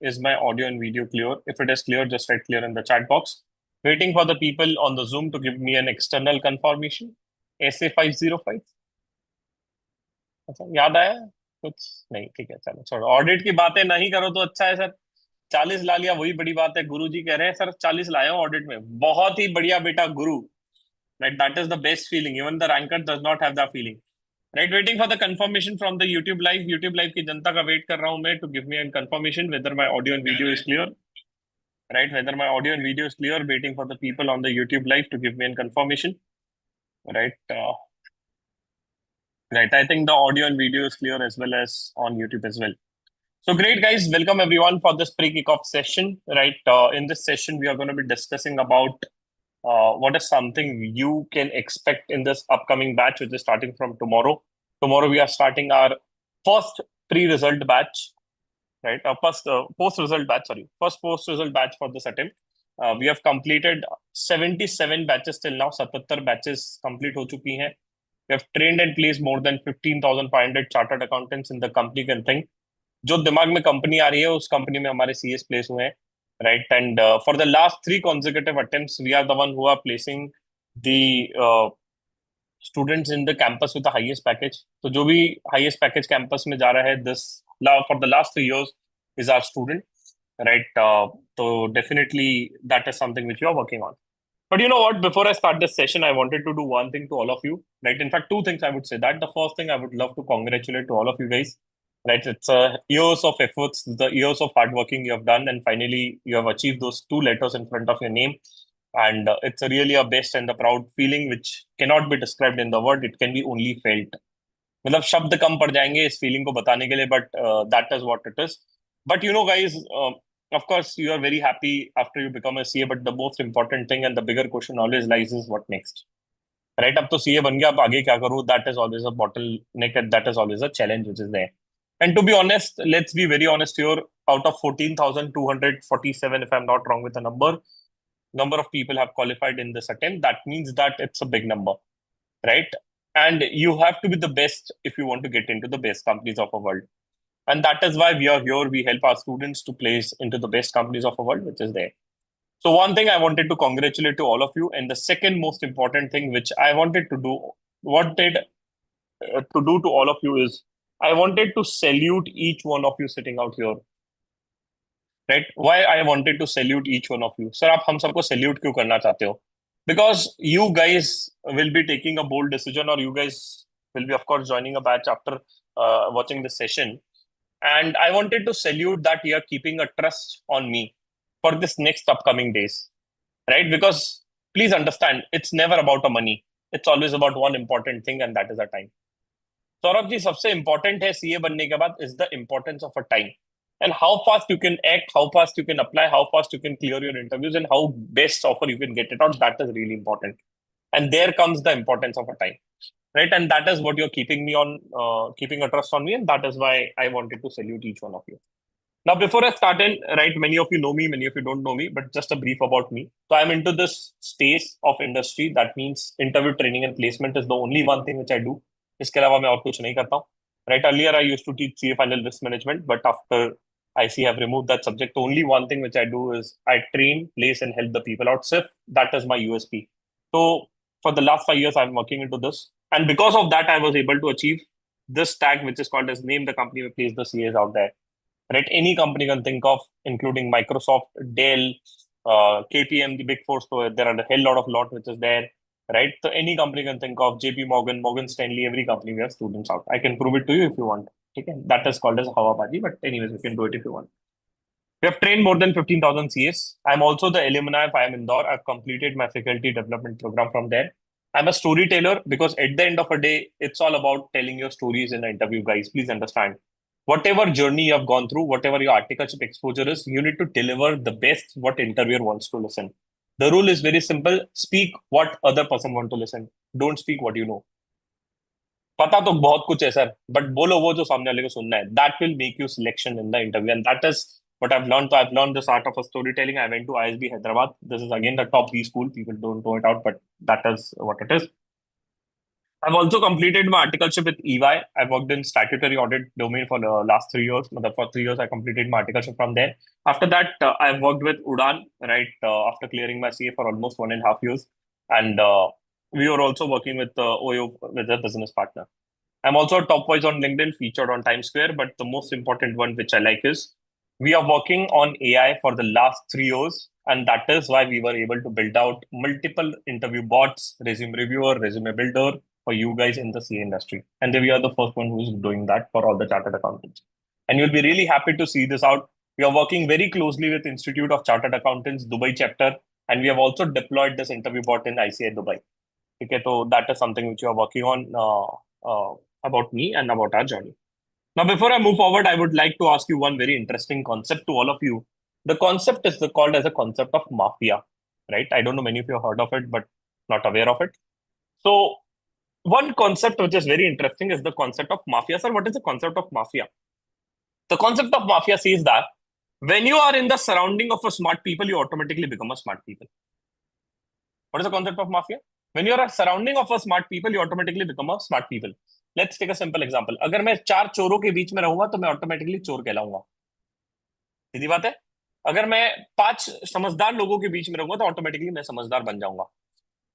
is my audio and video clear? If it is clear, just write clear in the chat box. Waiting for the people on the Zoom to give me an external confirmation. SA505. अच्छा याद आया कुछ नहीं? ठीक है, चलो छोड़ो, audit की बातें नहीं करो तो अच्छा है सर। 40 ला लिया, वही बड़ी बात है। गुरु जी कह रहे हैं सर 40 लाए हो ऑडिट में, बहुत ही बढ़िया बेटा गुरु। Right, that is the best feeling, even the ranker does not have that feeling. Right, waiting for the confirmation from the YouTube live की जनता का वेट कर रहा हूं मैं, to give me an confirmation whether my audio and video is clear. Right, whether my audio and video is clear, waiting for the people on the YouTube live to give me an confirmation. Right, right, I think the audio and video is clear as well as on YouTube as well. So great, guys. Welcome everyone for this pre-kickoff session. Right, in this session, we are going to be discussing about what is something you can expect in this upcoming batch, which is starting from tomorrow. Tomorrow, we are starting our first pre-result batch, right? Our first post-result batch, sorry, first post-result batch for this attempt. We have completed 77 batches till now. 77 batches complete हो चुकी हैं. We have trained and placed more than 15,500 chartered accountants in the company can think. जो दिमाग में company आ रही है उस company में हमारे सीएस प्लेस हुए हैं, right. And for the last 3 consecutive attempts we are the one who are placing the students in the campus with the highest package. तो जो भी highest package campus में जा रहा है this for the last 3 years is our student, right? So definitely that is something which we are working on. But you know what? Before I start this session, I wanted to do one thing to all of you, right? In fact, 2 things I would say. That the first thing I would love to congratulate to all of you guys, right? It's years of efforts, the years of hard working you have done, and finally you have achieved those 2 letters in front of your name. And it's really a best and a proud feeling which cannot be described in the word. It can be only felt. मतलब शब्द कम पड़ जाएंगे इस feeling को बताने के लिए, but that is what it is. But you know, guys, of course, you are very happy after you become a CA, but the most important thing and the bigger question always lies is what next, right? अब तो CA बन गया, अब आगे क्या करूँ? That is always a bottleneck, and that is always a challenge which is there. And to be honest, let's be very honest here. Out of 14,247, if I'm not wrong with the number of people have qualified in this attempt. That means that it's a big number, right? And you have to be the best if you want to get into the best companies of the world. And that is why we are here. We help our students to place into the best companies of the world, which is there. So one thing I wanted to congratulate to all of you. And the second most important thing which I wanted to do, to all of you is, I wanted to salute each one of you sitting out here. Right? Why I wanted to salute each one of you? Sir, आप हम सबको salute क्यों करना चाहते हो? Because you guys will be taking a bold decision, or you guys will be, of course, joining a batch after watching this session. And I wanted to salute that you are keeping a trust on me for this next upcoming days, right? Because please understand, it's never about the money. It's always about one important thing, and that is the time. Saurabh ji, सबसे important है CA बनने के बाद is the importance of a time. And how fast you can act, how fast you can apply, how fast you can clear your interviews, and how best offer you can get it out. That is really important. And there comes the importance of a time, right? And that is what you're keeping me on, keeping a trust on me. And that is why I wanted to salute each one of you. Now, before I start in, right, many of you know me, many of you don't know me, but just a brief about me. So I'm into this space of industry. That means interview training and placement is the only one thing which I do. इसके अलावा मैं और कुछ नहीं करता हूँ. Right, earlier I used to teach CA final risk management, but after IC have removed that subject, the only one thing which I do is I train, place, and help the people out. So that is my USP. So for the last 5 years, I'm working into this. And because of that, I was able to achieve this tag, which is called as name the company we place the CAs out there. Right? Any company can think of, including Microsoft, Dell, KPM, the big four. So there are a hell lot which is there. Right? So any company can think of, JP Morgan, Morgan Stanley, every company we have students out. I can prove it to you if you want. Okay? That is called as Hawabaji, but anyways, you can do it if you want. We have trained more than 15,000 CS. I'm also the alumni of IIM Indore. I've completed my faculty development program from there. I'm a storyteller because at the end of a day, it's all about telling your stories in an interview, guys. Please understand. Whatever journey you have gone through, whatever your articleship exposure is, you need to deliver the best what interviewer wants to listen. The rule is very simple. Speak what other person want to listen. Don't speak what you know. पता तो बहुत कुछ है sir, but बोलो वो जो सामने वाले को सुनना है. That will make you selection in the interview, and that is what I've learned. So I've learned this art of storytelling. I went to ISB Hyderabad. This is again the top B school. People don't know it out, but that is what it is. I've also completed my articleship with EY. I worked in statutory audit domain for the last 3 years. For 3 years, I completed my articleship from there. After that, I've worked with Udan, right, after clearing my CA for almost 1.5 years. And we were also working with OYO, with a business partner. I'm also a top voice on LinkedIn, featured on Times Square. But the most important one, which I like, is we are working on AI for the last 3 years. And that is why we were able to build out multiple interview bots, resume reviewer, resume builder for you guys in the CA industry. And then we are the first one who's doing that for all the chartered accountants. And you'll be really happy to see this out. We are working very closely with Institute of Chartered Accountants, Dubai chapter. And we have also deployed this interview bot in ICI Dubai. Okay, so that is something which we are working on about me and about our journey. Now, before I move forward, I would like to ask you one very interesting concept to all of you. The concept is called as a concept of mafia, right? I don't know many of you have heard of it, but not aware of it. So, one concept which is very interesting is the concept of mafia. Sir, what is the concept of mafia? The concept of mafia says that when you are in the surrounding of a smart people, you automatically become a smart people. What is the concept of mafia? When you are a surrounding of a smart people, you automatically become a smart people. Let's take a simple example. अगर मैं 4 चोरों के बीच में रहूंगा तो मैं automatically चोर कहलाऊंगा. सीधी बात है. अगर मैं 5 समझदार लोगों के बीच में रहूंगा तो ऑटोमेटिकली मैं समझदार बन जाऊंगा.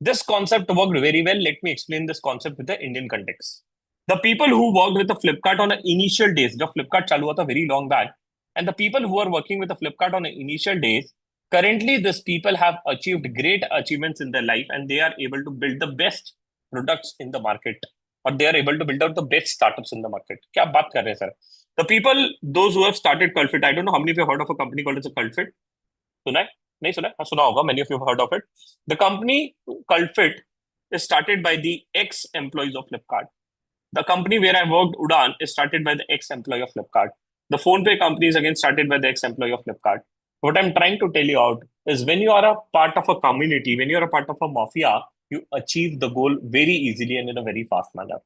This concept worked very well. Let me explain this concept with the Indian context. The people who worked with the Flipkart on the initial days, जब Flipkart चालू हुआ था very long back, and the people who are working with the Flipkart on the initial days, currently these people have achieved great achievements in their life, and they are able to build the best products in the market, or they are able to build out the best startups in the market. क्या बात कर रहे हैं sir? The people, those who have started Culfit, I don't know how many of you have heard of a company called as a Culfit. सुना है? नहीं सुना है? हाँ, सुना होगा. Many of you have heard of it. The company Culfit is started by the ex-employees of Flipkart. The company where I worked, Udan, is started by the ex-employee of Flipkart. The PhonePe company is again started by the ex-employee of Flipkart. What I'm trying to tell you out is when you are a part of a community, when you are a part of a mafia, you achieve the goal very easily and in a very fast manner.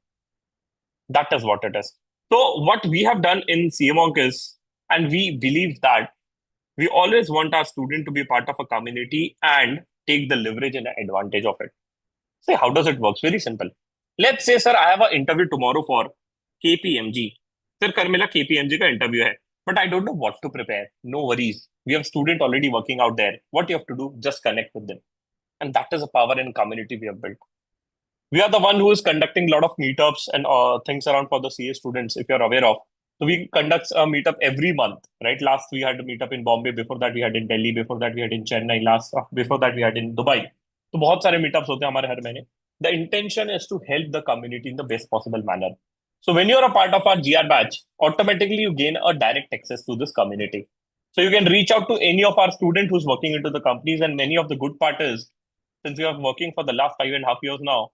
That is what it is. So what we have done in camonk is, and we believe that we always want our student to be part of a community and take the leverage and advantage of it. Say, how does it work? Very simple. Let's say, sir, I have an interview tomorrow for KPMG. Sir, kar mera KPMG ka interview hai. But I don't know what to prepare. No worries. We have student already working out there. What you have to do, just connect with them. And that is a power and community we have built. We are the one who is conducting a lot of meetups and things around for the CA students, if you're aware of. So we conduct a meetup every month, right? Last we had a meetup in Bombay. Before that we had in Delhi. Before that we had in Chennai. Before that we had in Dubai. तो बहुत सारे meetups होते हैं हमारे हर महीने. The intention is to help the community in the best possible manner. So when you're a part of our GR batch, automatically you gain a direct access to this community. So you can reach out to any of our student who's working into the companies, and many of the good part is, since we are working for the last 5.5 years now,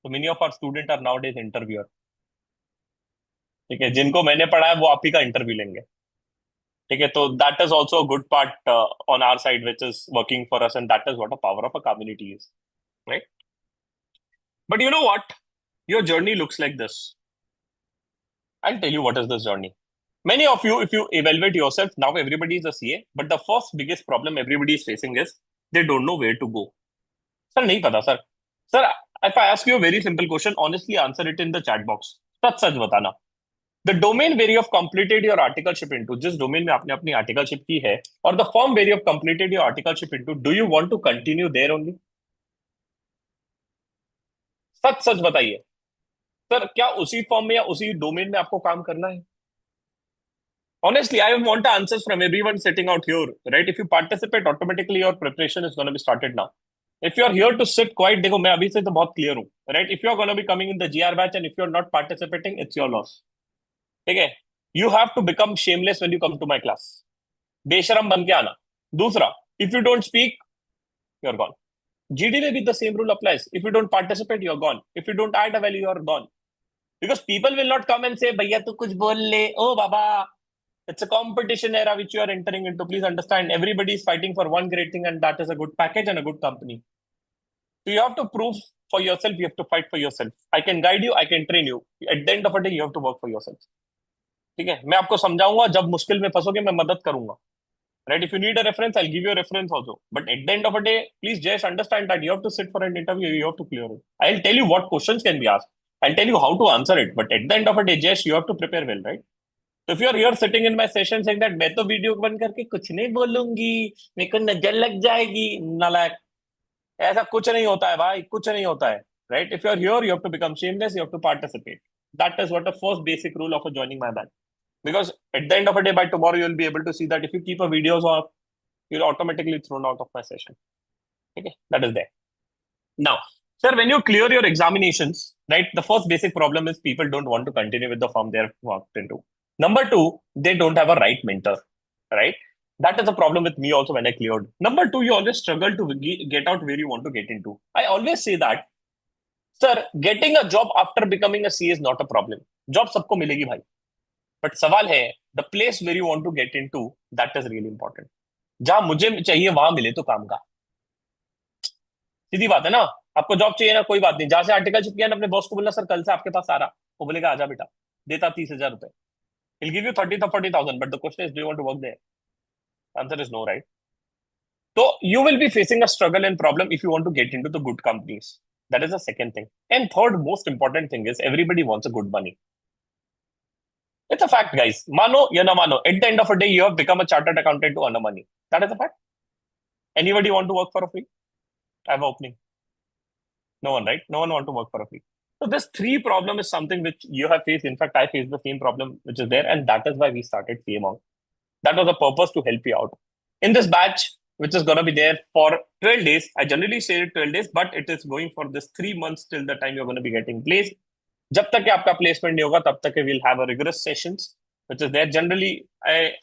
so many of our students are nowadays interviewer. ठीक है, जिनको मैंने पढ़ाया वो आप ही का interview लेंगे. ठीक है, तो that is also a good part on our side, which is working for us, and that is what a power of a community is, right? But you know what? Your journey looks like this. I'll tell you what is this journey. Many of you, if you evaluate yourself, now everybody is a CA, but the first biggest problem everybody is facing is they don't know where to go. Sir, नहीं पता sir. Sir, if I ask you a very simple question, honestly answer it in the chat box. सच सच बताना. The domain where you have completed your articleship into, जिस domain में आपने अपनी articleship की है, or the firm where you have completed your articleship into, do you want to continue there only? सच सच बताइए. Sir, क्या उसी फॉर्म में या उसी डोमेन में आपको काम करना है? Honestly, I want answers from everyone sitting out here, right? If you participate, automatically your preparation is going to be started now. If you're here to sit quiet, देखो मैं अभी से तो बहुत clear हूँ, right? If you're going to be coming in the GR batch and if you're not participating, it's your loss. ठीक है? You have to become shameless when you come to my class. बेशरम बन के आना. दूसरा, if you don't speak, you're gone. GD में भी the same rule applies. If you don't participate, you're gone. If you don't add a value, you're gone. Because people will not come and say, भैया तू कुछ बोल ले, oh baba. It's a competition era which you are entering into. Please understand, everybody is fighting for one great thing, and that is a good package and a good company. So you have to prove for yourself, you have to fight for yourself. I can guide you, I can train you. At the end of the day, you have to work for yourself. ठीक है, मैं आपको समझाऊंगा, जब मुश्किल में फंसोगे मैं मदद करूंगा. Right? If you need a reference, I'll give you a reference also. But at the end of the day, please just understand that you have to sit for an interview, you have to clear it. I'll tell you what questions can be asked. I'll tell you how to answer it, but at the end of the day, Jesh, you have to prepare well, right? So if you're here sitting in my session saying that मैं तो video बंद करके कुछ नहीं बोलूंगी, मेरे को नजर लग जाएगी, नालायक, ऐसा कुछ नहीं होता है भाई, कुछ नहीं होता है, right? If you're here, you have to become shameless, you have to participate. That is what the first basic rule of joining my batch. Because at the end of the day, by tomorrow, you'll be able to see that if you keep a videos off, you're automatically thrown out of my session. Okay, that is there. Now, sir, when you clear your examinations, right, the first basic problem is people don't want to continue with the firm they're walked into. Number two, they don't have a right mentor, right? That is a problem with me also when I cleared. Number two, you always struggle to get out where you want to get into. I always say that, sir, getting a job after becoming a C is not a problem. Job सबको मिलेगी भाई. But सवाल है, the place where you want to get into, that is really important. जहां मुझे चाहिए वहां मिले तो काम का. सीधी बात है ना. आपको जॉब चाहिए ना, कोई बात नहीं, जहां से आर्टिकल छप गया ना, अपने बॉस को बोलना सर कल से आपके पास आ रहा, वो बोलेगा आजा बेटा, देता 30,000 रुपए, he'll give you 30 or 40,000, but the question is, do you want to work there? Answer is no, right? So you will be facing a struggle and problem if you want to get into the good companies. That is the second thing. And third most important thing is everybody wants a good money. It's a fact, guys. Mano ya na mano, at the end of the day, you have become a chartered accountant to earn a money. That is a fact. Anybody want to work for a free? I have an opening. No one, right? No one want to work for a free. So this three problem is something which you have faced. In fact, I faced the same problem which is there, and that is why we started camonk. That was the purpose to help you out. In this batch, which is going to be there for 12 days, I generally say 12 days, but it is going for this 3 months till the time you're going to be getting placed. जब तक कि आपका placement नहीं होगा, तब तक कि we'll have a rigorous sessions, which is there. Generally,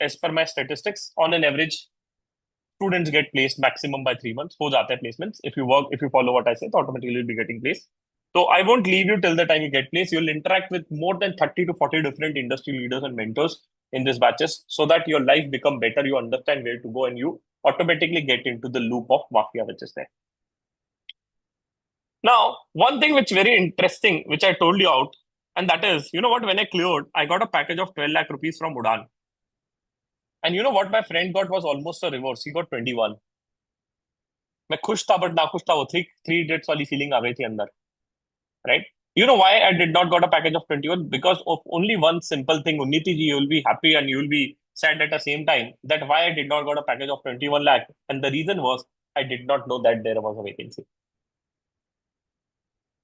as per my statistics, on an average, students get placed maximum by 3 months. हो जाते हैं placements. If you work, if you follow what I say, so automatically you'll be getting placed. So I won't leave you till the time you get placed. You'll interact with more than 30 to 40 different industry leaders and mentors in these batches so that your life become better. You understand where to go and you automatically get into the loop of mafia, which is there. Now, one thing which very interesting, which I told you out, and that is, you know what, when I cleared, I got a package of 12 lakh rupees from Udan. And you know what my friend got was almost a reverse. He got 21. मैं खुश था but नाखुश था, वो three idiots वाली feeling आ गई थी अंदर, right? You know why I did not got a package of 21? Because of only one simple thing. Unniti ji, you will be happy and you will be sad at the same time that why I did not got a package of 21 lakh. And the reason was I did not know that there was a vacancy.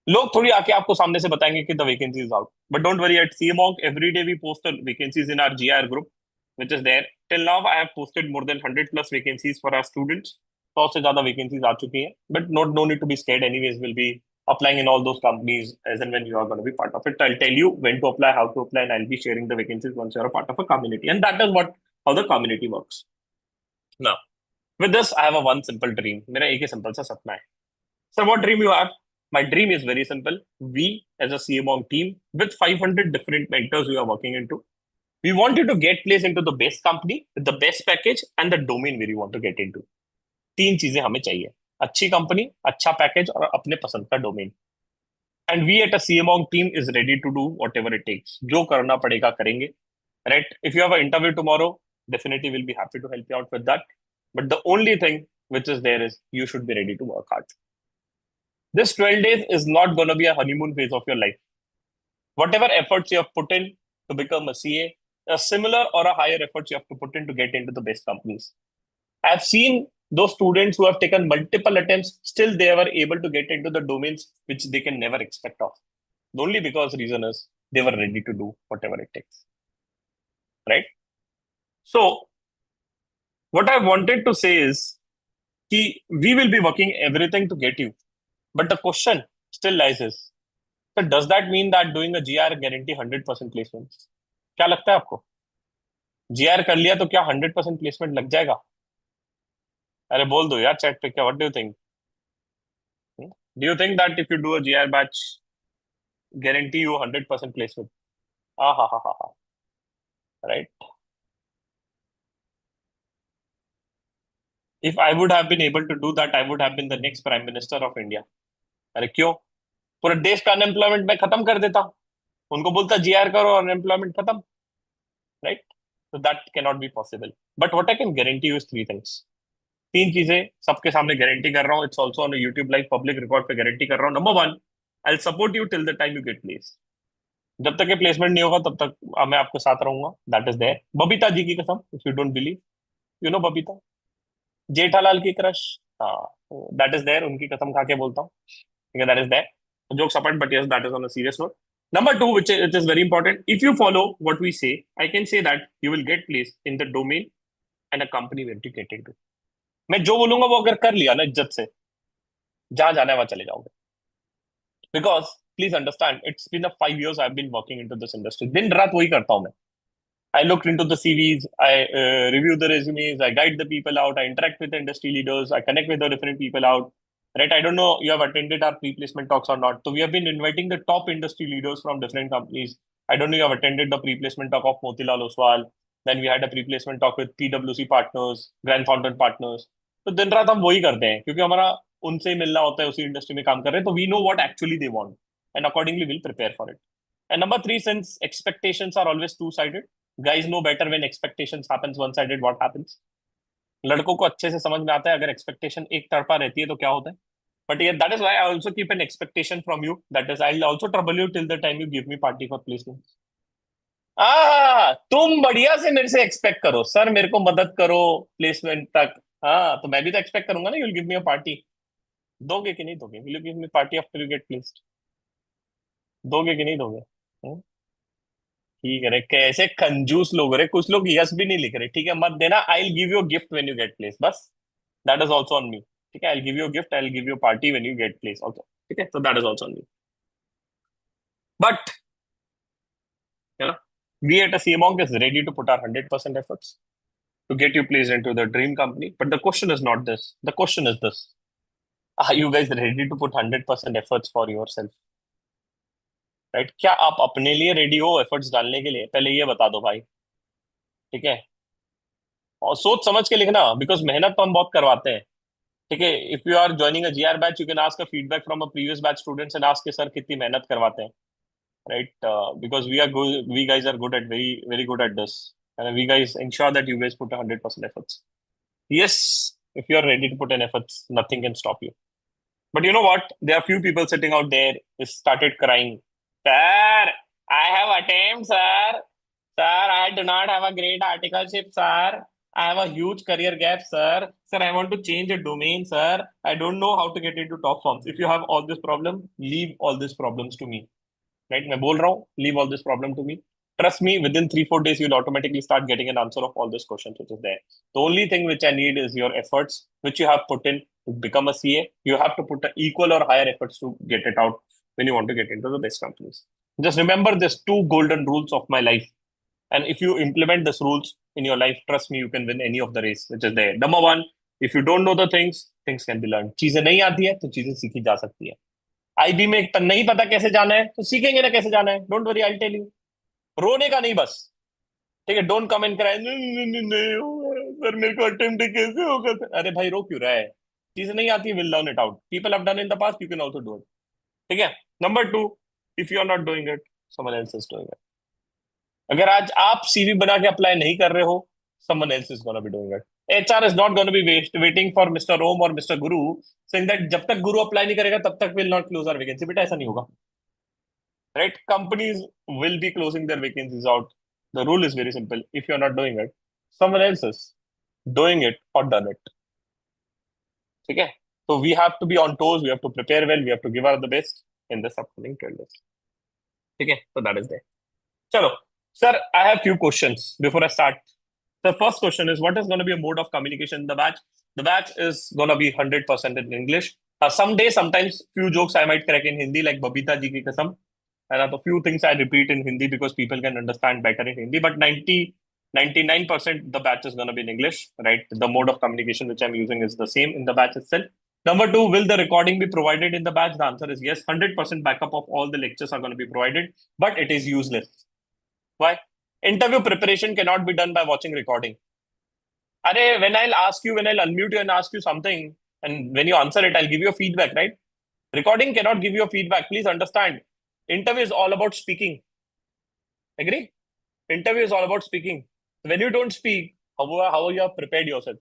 लोग थोड़ी आके आपको सामने से बताएंगे कि the vacancy is out. But don't worry, at camonk, every day we post the vacancies in our GIR group, which is there. Till now, I have posted more than 100 plus vacancies for our students. 100 से ज़्यादा vacancies आ चुकी हैं. But no need to be scared. Anyways, we'll be applying in all those companies as and when you are going to be part of it. I'll tell you when to apply, how to apply, and I'll be sharing the vacancies once you're a part of a community. And that is how the community works. Now, with this, I have a one simple dream. मेरा एक ही simple सा सपना है. Sir, what dream you have? My dream is very simple. We, as a camonk team, with 500 different mentors we are working into, we want you to get placed into the best company, with the best package, and the domain where you want to get into. तीन चीजें हमें चाहिए. अच्छी company, अच्छा package और अपने पसंद का domain. And we at a camonk team is ready to do whatever it takes. जो करना पड़ेगा करेंगे. Right? If you have an interview tomorrow, definitely we'll be happy to help you out with that. But the only thing which is there is you should be ready to work hard. This 12 days is not going to be a honeymoon phase of your life. Whatever efforts you have put in to become a CA, a similar or a higher efforts you have to put in to get into the best companies. I've seen those students who have taken multiple attempts, still they were able to get into the domains which they can never expect of. The only because reason is they were ready to do whatever it takes. Right? So, what I wanted to say is, we will be working everything to get you. But the question still lies is, so does that mean that doing a GR guarantee 100% placement? क्या लगता है आपको? GR कर लिया तो क्या 100% placement लग जाएगा? अरे बोल दो यार chat पे क्या? What do you think? Do you think that if you do a GIR batch, guarantee you 100% placement? Ah ha ha ha ha. Right? If I would have been able to do that, I would have been the next Prime Minister of India. अरे क्यों? पूरे देश का unemployment मैं खत्म कर देता. उनको बोलता GIR करो, अनएम्प्लॉयमेंट खत्म. Right? So that cannot be possible. But what I can guarantee you is three things. तीन चीजें सबके सामने गारंटी कर रहा हूँ. It's also on a YouTube live public record पे गारंटी कर रहा हूँ. Number one, I'll support you till the time you get placed. जब तक ये प्लेसमेंट नहीं होगा तब तक मैं आपके साथ रहूंगा. That is there. Babita ji की कसम, if you don't believe, you know Babita, Jethalal की क्रश. हाँ, दैट इज देयर. उनकी कसम खा के बोलता हूँ. ठीक है, that is there. Jokes apart, but yes, that is on a serious note. Number two, which is very important, if you follow what we say, I can say that you will get placed in the domain and a company where you get into. मैं जो बोलूंगा वो अगर कर लिया ना इज्जत से, जहां जाना है वहां चले जाओगे. Because please understand, it's been a 5 years I've been working into this industry. दिन रात वही करता हूँ मैं. I looked into the CVs, I review the resumes, I guide the people out, I interact with the industry leaders, I connect with the different people out. Right? I don't know you have attended our pre-placement talks or not. So we have been inviting the top industry leaders from different companies. I don't know you have attended the pre-placement talk of Motilal Oswal. Then we had a pre-placement talk with PwC partners, Grand Fountain partners. तो दिन रात हम वही करते हैं क्योंकि हमारा उनसे ही मिलना होता है, उसी इंडस्ट्री में काम कर रहे हैं, तो we know what actually they want and accordingly will prepare for it. And number three, since expectations are always two sided, guys know better when expectations happens one sided what happens. लड़कों को अच्छे से समझ में आता है अगर expectation एक तरफा रहती है तो क्या होता है. But yeah, that is why I also keep an expectation from you. That is, I'll also trouble you till the time you give me party for placement. तुम बढ़िया से मेरे से एक्सपेक्ट करो सर, मेरे को मदद करो प्लेसमेंट तक. हाँ, तो मैं भी तो एक्सपेक्ट करूंगा ना, you'll give me a party. दोगे कि नहीं दोगे? Will you give me party after you get placed? दोगे कि नहीं दोगे? ठीक है रे, कैसे कंजूस लोग रे. कुछ लोग यस भी नहीं लिख रहे. ठीक है, मत देना. I will give you gift when you get place. बस that is also on me. ठीक है, I will give you gift, I will give you party when you get place also. ठीक है, तो that is also on me. But you know we at a camonk is ready to put our 100% efforts to get you placed into the dream company. But the question is not this. The question is this: are you guys ready to put 100% efforts for yourself? Right? क्या आप अपने लिए ready हो efforts डालने के लिए? पहले ये बता दो भाई. ठीक है, और सोच समझ के लिखना, बिकॉज मेहनत तो हम बहुत करवाते हैं. ठीक है, if you are joining a GR batch, you can ask a feedback from a previous batch students and ask sir कितनी मेहनत करवाते हैं. Right? Because we guys are good at very very good at this, and we guys ensure that you guys put 100% efforts. Yes, if you are ready to put in efforts, nothing can stop you. But you know what? There are few people sitting out there who started crying. Sir, I have attempts, sir. Sir, I do not have a great articleship, sir. I have a huge career gap, sir. Sir, I want to change a domain, sir. I don't know how to get into top firms. If you have all this problem, leave all these problems to me. Right? मैं बोल रहा हूँ, leave all this problem to me. Trust me, within 3-4 days, you'll automatically start getting an answer of all these questions which is there. The only thing which I need is your efforts, which you have put in to become a CA. You have to put equal or higher efforts to get it out when you want to get into the best companies. Just remember these two golden rules of my life. And if you implement these rules in your life, trust me, you can win any of the race which is there. Number one, if you don't know the things, things can be learned. चीजें नहीं आती है तो चीजें सीखी जा सकती है. आईबी में नहीं पता कैसे जाना है तो सीखेंगे ना कैसे जाना है. Don't worry, I tell you. रोने का नहीं बस. ठीक है, डोंट कम एंड क्राई, नहीं होगा सर, मेरे को अटेम्प्ट कैसे होगा सर. अरे भाई, रो क्यों रहा है? चीजें नहीं आती, will learn it out. People have done in the past, you can also do it. ठीक है. Number two, if you are not doing it, someone else is doing it. अगर आज आप सीवी बना के अप्लाई नहीं कर रहे हो, someone else is gonna be doing it. HR is not gonna be waiting for mister Om or mister Guru saying that जब तक गुरु अप्लाई नहीं करेगा तब तक will not close our vacancy. बेटा ऐसा नहीं होगा. Right? Companies will be closing their vacancies out. The rule is very simple. If you're not doing it, someone else is doing it or done it. Okay? So we have to be on toes. We have to prepare well. We have to give our the best in this upcoming 12 days. Okay? So that is there. Chalo. Sir, I have few questions before I start. The first question is, what is going to be a mode of communication in the batch? The batch is going to be 100% in English. Someday, sometimes few jokes I might crack in Hindi, like Babita ji ki kasam. And a few things I repeat in Hindi because people can understand better in Hindi. But 99% the batch is going to be in English, right? The mode of communication which I'm using is the same in the batch itself. Number two, will the recording be provided in the batch? The answer is yes. 100% backup of all the lectures are going to be provided, but it is useless. Why? Interview preparation cannot be done by watching recording. Arey, when I'll unmute you and ask you something, and when you answer it, I'll give you a feedback, right? Recording cannot give you a feedback. Please understand. Interview is all about speaking. Agree? Interview is all about speaking. When you don't speak, how you have prepared yourself?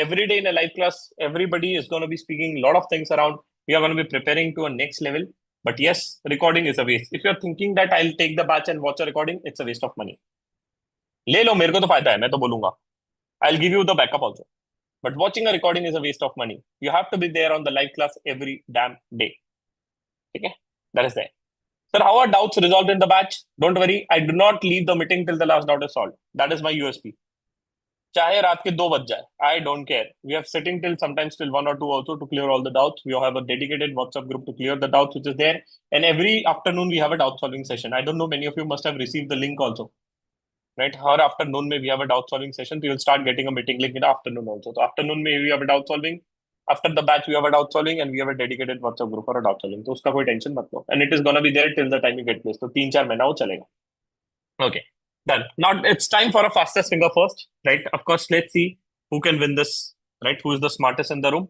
Every day in a live class, everybody is going to be speaking a lot of things around. We are going to be preparing to a next level. But yes, recording is a waste. If you're thinking that I'll take the batch and watch a recording, it's a waste of money. ले लो, मेरे को तो फायदा है, मैं तो बोलूंगा. I'll give you the backup also. But watching a recording is a waste of money. You have to be there on the live class every damn day. Okay? That is there. Sir, how are doubts resolved in the batch? Don't worry, I do not leave the meeting till the last doubt is solved. That is my USP. चाहे रात के 2 बज जाए, I don't care. We are sitting till sometimes till 1 or 2 also to clear all the doubts. We have a dedicated WhatsApp group to clear the doubts which is there. And every afternoon we have a doubt solving session. I don't know, many of you must have received the link also. Right? Her afternoon may we have a doubt solving session. So you'll start getting a meeting link in the afternoon also. So afternoon may we have a doubt solving. After the batch we have a doubt solving and we have a dedicated WhatsApp group for a doubt solving. तो उसका कोई tension मत लो. And it is gonna be there till the time you get placed. तो 3-4 महीना वो चलेगा. Okay, done. Now it's time for a fastest finger first, right? Of course, let's see who can win this, right? Who is the smartest in the room?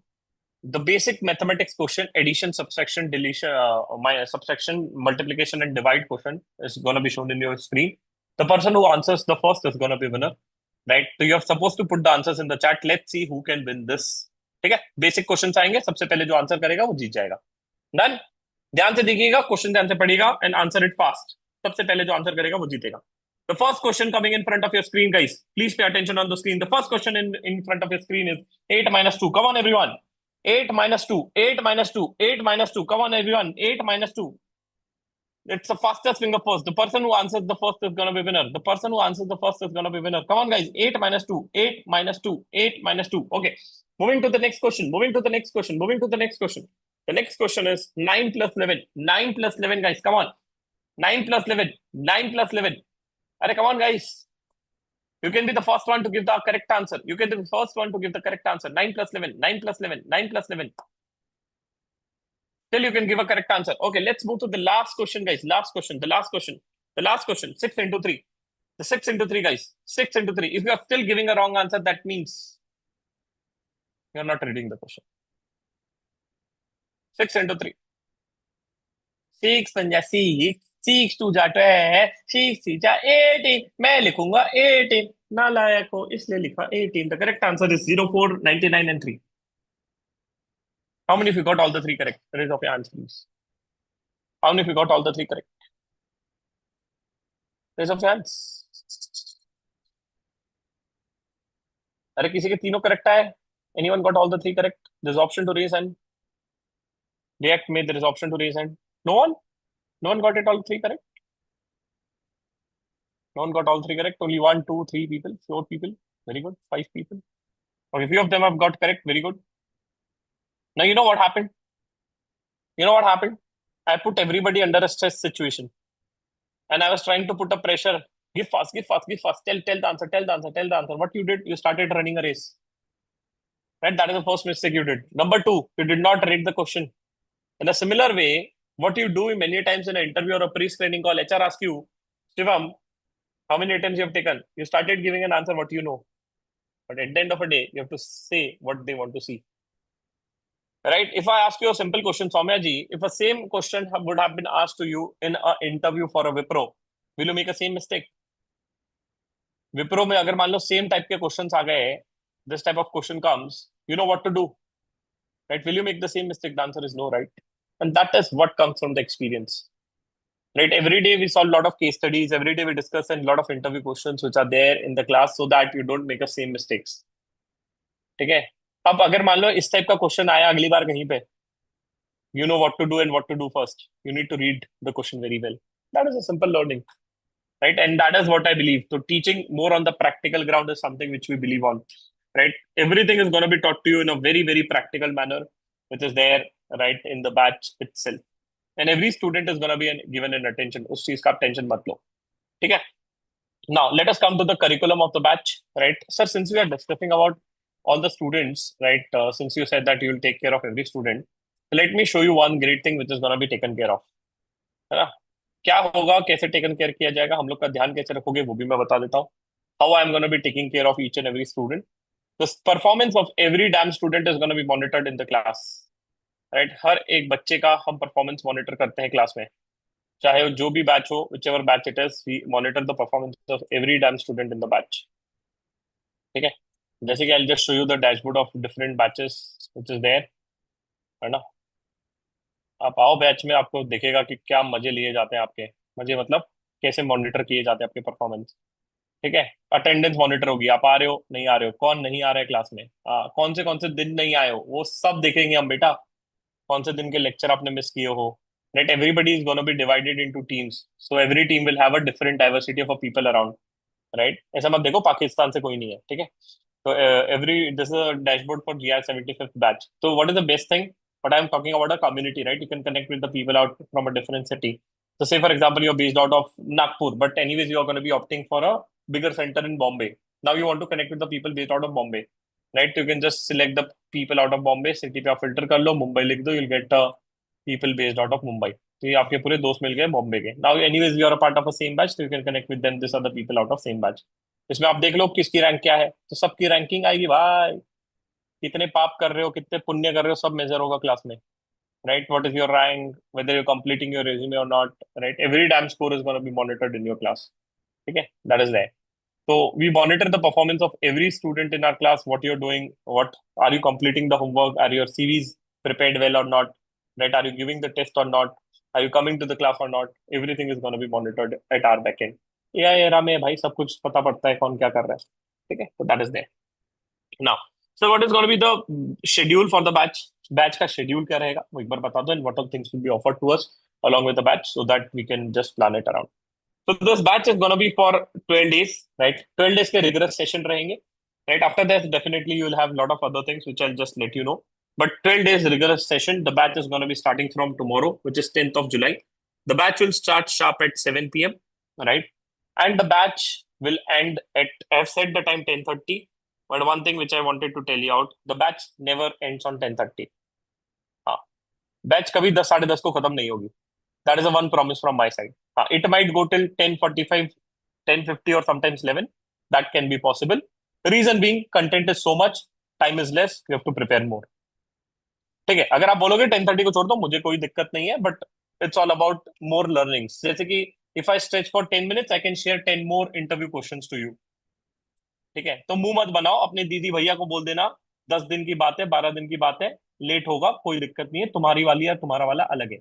The basic mathematics question, addition, subtraction, deletion, my subtraction, multiplication, and divide question is going to be shown in your screen. The person who answers the first is going to be winner, right? So you're supposed to put the answers in the chat. Let's see who can win this. ठीक है, basic question आएंगे, सबसे पहले जो answer करेगा वो जीत जाएगा. Done. ध्यान से देखिएगा, क्वेश्चन ध्यान से पढ़िएगा एंड आंसर इट फास्ट. सबसे पहले जो आंसर करेगा वो जीतेगा. The first question coming in front of your screen, guys. Please pay attention on the screen. The first question in front of your screen is 8 minus 2. Come on, everyone. 8 minus 2. 8 minus 2. 8 minus 2. Come on, everyone. 8 minus 2. It's the fastest finger first. The person who answers the first is going to be winner. The person who answers the first is going to be winner. Come on, guys. 8 minus 2. 8 minus 2. 8 minus 2. Okay. Moving to the next question. Moving to the next question. Moving to the next question. The next question is 9 plus 11. 9 plus 11, guys. Come on. 9 plus 11. 9 plus 11. Arre, come on, guys. You can be the first one to give the correct answer. You can be the first one to give the correct answer. 9 plus 11. 9 plus 11. 9 plus 11. Still, you can give a correct answer. Okay, let's move to the last question, guys. Last question. The last question. The last question. 6 into 3. The 6 into 3, guys. 6 into 3. If you are still giving a wrong answer, that means you are not reading the question. 6 into 3. 6 1 6. 6 2 12. 6 3 18. मैं लिखूंगा 18. नालायक हो इसलिए लिखा 18. The correct answer is 0 4 99 and 3. How many of you got all the 3 correct? Raise of your hands, please. How many of you got all the 3 correct? Raise of your hands. अरे किसी के तीनों करेक्ट आए? Anyone got all the 3 correct? There's option to raise hand. React me. There is option to raise hand. No one? No one got it all 3 correct? No one got all 3 correct? Only 1, 2, 3 people, 4 people. Very good. 5 people. Okay, few of them have got correct. Very good. Now, you know what happened? You know what happened? I put everybody under a stress situation. And I was trying to put a pressure. Give fast, give fast, give fast. Tell the answer, tell the answer, tell the answer. What you did? You started running a race. Right? That is the first mistake you did. Number 2, you did not read the question. In a similar way, what you do many times in an interview or a pre-screening call, HR asks you, Shivam, how many attempts you have taken? You started giving an answer what you know. But at the end of the day, you have to say what they want to see. Right? If I ask you a simple question, Soumya ji, if a same question would have been asked to you in an interview for a Wipro, will you make a same mistake? Wipro में अगर मान लो same type के questions आ गए, this type of question comes, you know what to do. Right? Will you make the same mistake? The answer is no, right? And that is what comes from the experience. Right? Every day we solve a lot of case studies. Every day we discuss a lot of interview questions which are there in the class so that you don't make the same mistakes. ठीक है? अब अगर मान लो इस type का question आया अगली बार कहीं पे, you know what to do and what to do first. You need to read the question very well. That is a simple learning, right? And that is what I believe. So teaching more on the practical ground is something which we believe on, right? Everything is going to be taught to you in a very, very practical manner, which is there, right, in the batch itself. And every student is going to be given an attention. उस चीज का आप tension मत लो, ठीक है? Now let us come to the curriculum of the batch, right? Sir, since we are discussing about all the students, right? Since you said that you will take care of every student, let me show you one great thing which is going to be taken care of. है ना? क्या होगा, कैसे taken care किया जाएगा, हम लोग का ध्यान कैसे रखोगे, वो भी मैं बता देता हूँ. How I am going to be taking care of each and every student. The performance of every damn student is going to be monitored in the class, right? हर एक बच्चे का हम परफॉर्मेंस मॉनिटर करते हैं क्लास में, चाहे जो भी बैच हो, whichever batch it is, we monitor the performance of every damn student in the batch. ठीक है? जैसे कि I'll just show you the dashboard of different batches which is there, है ना? आप आओ बैच में, आपको दिखेगा कि क्या मजे लिए जाते हैं आपके। मजे मतलब कैसे मॉनिटर किए जाते हैं आपके परफॉर्मेंस। ठीक है। अटेंडेंस मॉनिटर होगी, आप आ रहे हो नहीं आ रहे हो, कौन नहीं आ रहा है क्लास में, कौन से दिन नहीं आए हो, वो सब देखेंगे हम बेटा। कौन से दिन के लेक्चर आपने मिस किए हो। Right, everybody is gonna B divided into teams, so every team will have a different diversity of people around. Right, ऐसा मत देखो पाकिस्तान से कोई नहीं है, ठीक है। तो every this is a dashboard for GIR 75th बैच। तो what is the best thing, but I am talking about a community, right? You can connect with the people out from a different city. So say for example you're based out of Nagpur, but anyways you are going to be opting for a bigger center in Bombay. Now you want to connect with the people based out of Bombay, right? You can just select the people out of Bombay, city पे आप filter कर लो, मुंबई लिख दो, you'll get people based out of Mumbai. तो ये आपके पूरे दोस्त मिल गए बॉम्बे के। Now anyways you are a part of a same batch, तो you can connect with them, this are the people out of same batch. इसमें आप देख लो किसकी रैंक क्या है, तो सबकी रैंकिंग आएगी भाई। कितने पाप कर रहे हो, कितने पुण्य कर रहे हो, सब मेजर होगा क्लास में। Right, what is your rank, whether you completing your resume और not. Right, every dam score is gonna B monitored in your class. ठीक है, that is that. So we monitor the performance of every student in our class, what you're doing, what are you completing the homework, are your CVs prepared well or not, right? Are you giving the test or not? Are you coming to the class or not? Everything is going to be monitored at our backend. या era में भाई सब कुछ पता पड़ता है कौन क्या कर रहा है। ठीक है, तो that is there now. So what is gonna be the schedule for the batch. Batch का शेड्यूल क्या रहेगा वो एक बार बता दो, and what all things will be offered to us along with the batch so that we can just plan it around. So this batch is going to be for 12 days, right? 12 days के rigorous session रहेंगे, right? After that, definitely you will have a lot of other things which I'll just let you know. But 12 days rigorous session, the batch is going to be starting from tomorrow, which is 10th of July. The batch will start sharp at 7 p.m., right? And the batch will end at, I've said the time 10:30, but one thing which I wanted to tell you out, the batch never ends on 10:30. हाँ, batch कभी 10 साढ़े 10 को खत्म नहीं होगी। That is a one promise from my side. It might go till 10:45, 10:50 or sometimes 11. That can be possible. The reason being, content is so much, time is less, you have to prepare more. ठीक है, अगर आप बोलोगे 10:30 को छोड़ दो, मुझे कोई दिक्कत नहीं है, but it's all about more learnings. जैसे कि if I stretch for 10 minutes, I can share 10 more interview questions to you. ठीक है, तो मुंह मत बनाओ, अपने दीदी भैया को बोल देना 10 दिन की बात है, 12 दिन की बात है, लेट होगा कोई दिक्कत नहीं है, तुम्हारी वाली या तुम्हारा वाला अलग है।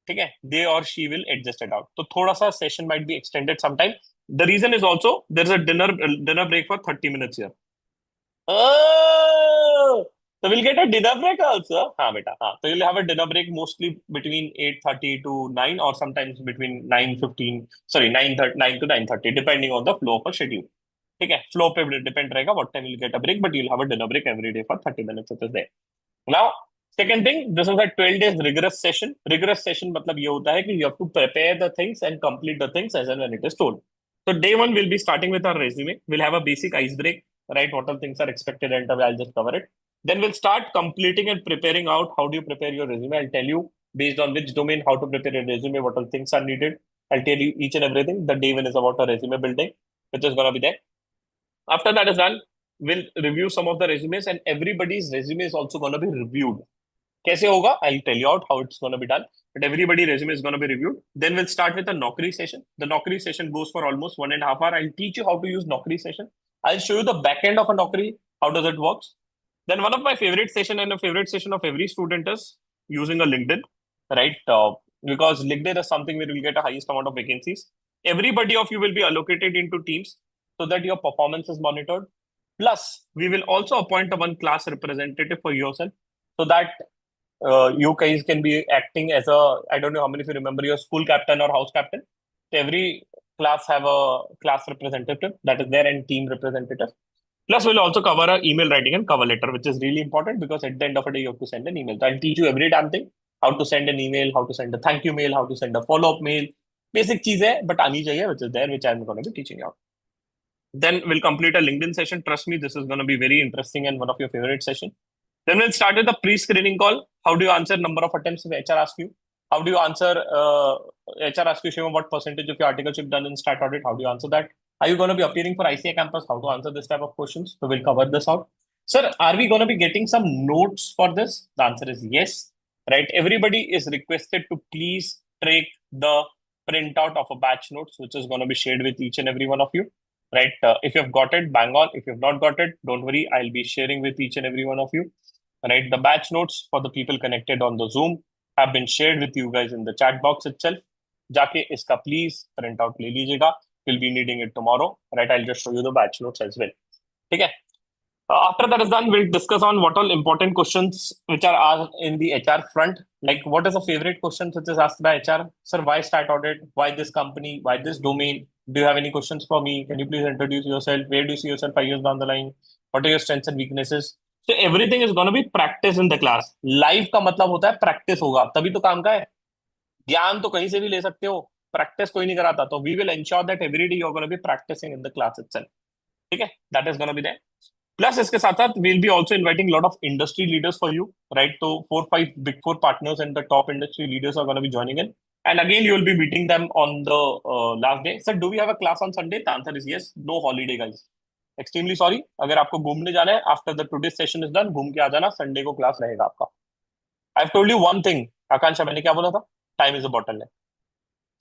ठीक है, they or she will adjust it out. तो थोड़ा सा session might be extended sometime. The reason is also there is a dinner break for 30 minutes here. तो will get a dinner break also. हाँ बेटा, हाँ, तो you'll have a dinner break mostly between 8:30 to 9 or sometimes between 9:15, sorry, 9 to 9:30 depending on the flow of a schedule. ठीक है, flow पे depend रहेगा what time you'll get a break, but you'll have a dinner break every day for 30 minutes. It is there. Now, second thing, this is a 12 days rigorous session. Rigorous session मतलब ये होता है कि you have to prepare the things and complete the things as and when it is told. So day one we'll be starting with our resume. We'll have a basic ice break, right? What all things are expected, and I'll just cover it. Then we'll start completing and preparing out. How do you prepare your resume? I'll tell you based on which domain how to prepare your resume, what all things are needed. I'll tell you each and everything. The day one is about a resume building, which is gonna be there. After that is done, we'll review some of the resumes, and everybody's resume is also gonna be reviewed. कैसे होगा? I'll tell you out how it's going to be done. But everybody resume is going to be reviewed. Then we'll start with a Naukri session. The Naukri session goes for almost 1.5 hours. I'll teach you how to use Naukri session. I'll show you the back end of a Naukri, how does it works. Then one of my favorite session and a favorite session of every student is using a LinkedIn, right? Because LinkedIn is something where you'll get a highest amount of vacancies. Everybody of you will be allocated into teams so that your performance is monitored. Plus, we will also appoint a one class representative for yourself so that you guys can be acting as a, I don't know how many of you remember your school captain or house captain. So every class have a class representative that is there and team representative. Plus, we'll also cover a email writing and cover letter, which is really important because at the end of the day, you have to send an email. So I'll teach you every damn thing, how to send an email, how to send a thank you mail, how to send a follow-up mail. Basic चीज है, but आनी चाहिए, which is there, which I'm going to be teaching you out. Then we'll complete a LinkedIn session. Trust me, this is going to be very interesting and one of your favorite sessions. Then we'll start with the pre-screening call. How do you answer number of attempts if HR asks you? How do you answer, HR asks you, Shivam, what percentage of your articleship done in stat audit? How do you answer that? Are you going to be appearing for ICI campus? How to answer this type of questions? So we'll cover this out. Sir, are we going to be getting some notes for this? The answer is yes, right? Everybody is requested to please take the printout of a batch notes, which is going to be shared with each and every one of you, right? If you've got it, bang on. If you've not got it, don't worry. I'll be sharing with each and every one of you, right? The batch notes for the people connected on the Zoom have been shared with you guys in the chat box itself. जाके इसका please print out ले लीजिएगा. We'll be needing it tomorrow, right? I'll just show you the batch notes as well. ठीक है? After that is done, we'll discuss on what all important questions which are asked in the HR front. Like, what is a favorite question which is asked by HR? Sir, why start audit? Why this company? Why this domain? Do you have any questions for me? Can you please introduce yourself? Where do you see yourself 5 years down the line? What are your strengths and weaknesses? So everything is going to be practice in the class. Live का मतलब होता है practice होगा, तभी तो काम का है. ज्ञान तो कहीं से भी ले सकते हो, प्रैक्टिस कोई नहीं कराता. तो we will ensure that every day you're going to be practicing in the class itself. ठीक है? That is going to be there. Plus, इसके साथ साथ we'll be also inviting a lot of industry leaders for you, right? So 4-5 big four partners and the top industry leaders are going to be joining in. And again, you will be meeting them on the last day. Sir, do we have a class on Sunday? The answer is yes. No holiday, guys. Extremely sorry. अगर आपको घूमने जाना है, after the today's session is done, घूम के आ जाना. Sunday को class रहेगा आपका. I've told you one thing. आकांक्षा, मैंने क्या बोला था? Time is a bottleneck.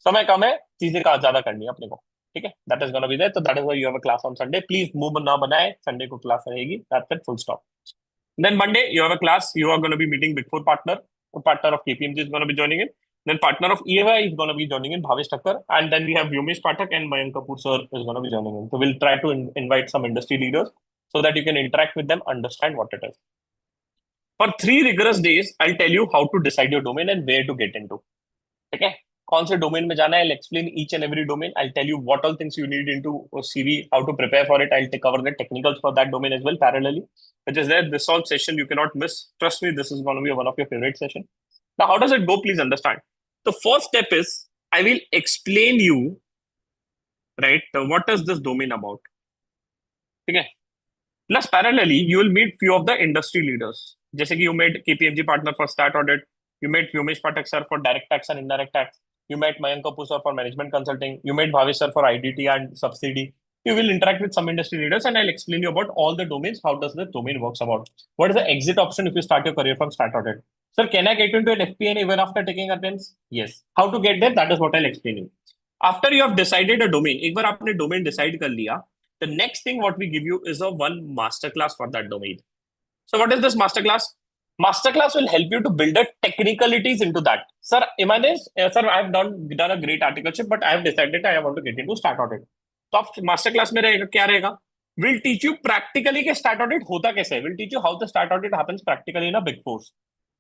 समय कम है, चीजें ज्यादा करनी है अपने को. ठीक है, that is gonna be there. तो that is why you have a class on Sunday. Please move ना बनाए, संडे को क्लास रहेगी. That's it, full stop. Then Monday you have a class. You are gonna be meeting big four partner of KPMG is going to be joining in. Then partner of EY is going to be joining in, Bhavesh Thakkar. And then we have Vyumesh Pathak and Mayank Kapoor sir is going to be joining in. So we'll try to invite some industry leaders so that you can interact with them, understand what it is. For 3 rigorous days, I'll tell you how to decide your domain and where to get into. Okay? कौन से domain में जाना है. I'll explain each and every domain. I'll tell you what all things you need into a CV, how to prepare for it. I'll cover the technicals for that domain as well parallelly, which is there. This all session you cannot miss. Trust me, this is going to be one of your favorite sessions. Now, how does it go? Please understand. The first step is I will explain you, right, what is this domain about. Okay. Plus, parallelly, you will meet few of the industry leaders. जैसे कि you met KPMG partner for stat audit. You met Vyumesh Pathak sir for direct tax and indirect tax. You met Mayank Kapoor sir for management consulting. You met Bhavesh sir for IDT and subsidy. You will interact with some industry leaders and I'll explain you about all the domains. How does the domain works about? What is the exit option if you start your career from stat audit? Sir, can I get into an FPN even after taking attempts? Yes. How to get there? That is what I'll explain you. After you have decided a domain, एक बार आपने domain decide कर लिया, the next thing what we give you is a one masterclass for that domain. So what is this masterclass? Masterclass will help you to build the technicalities into that. Sir, imagine, sir, I have done a great articleship, but I have decided I want to get into stat audit. तो आप masterclass में रहेगा क्या रहेगा? We'll teach you practically कि stat audit होता कैसे है. We'll teach you how the stat audit happens practically in a big four,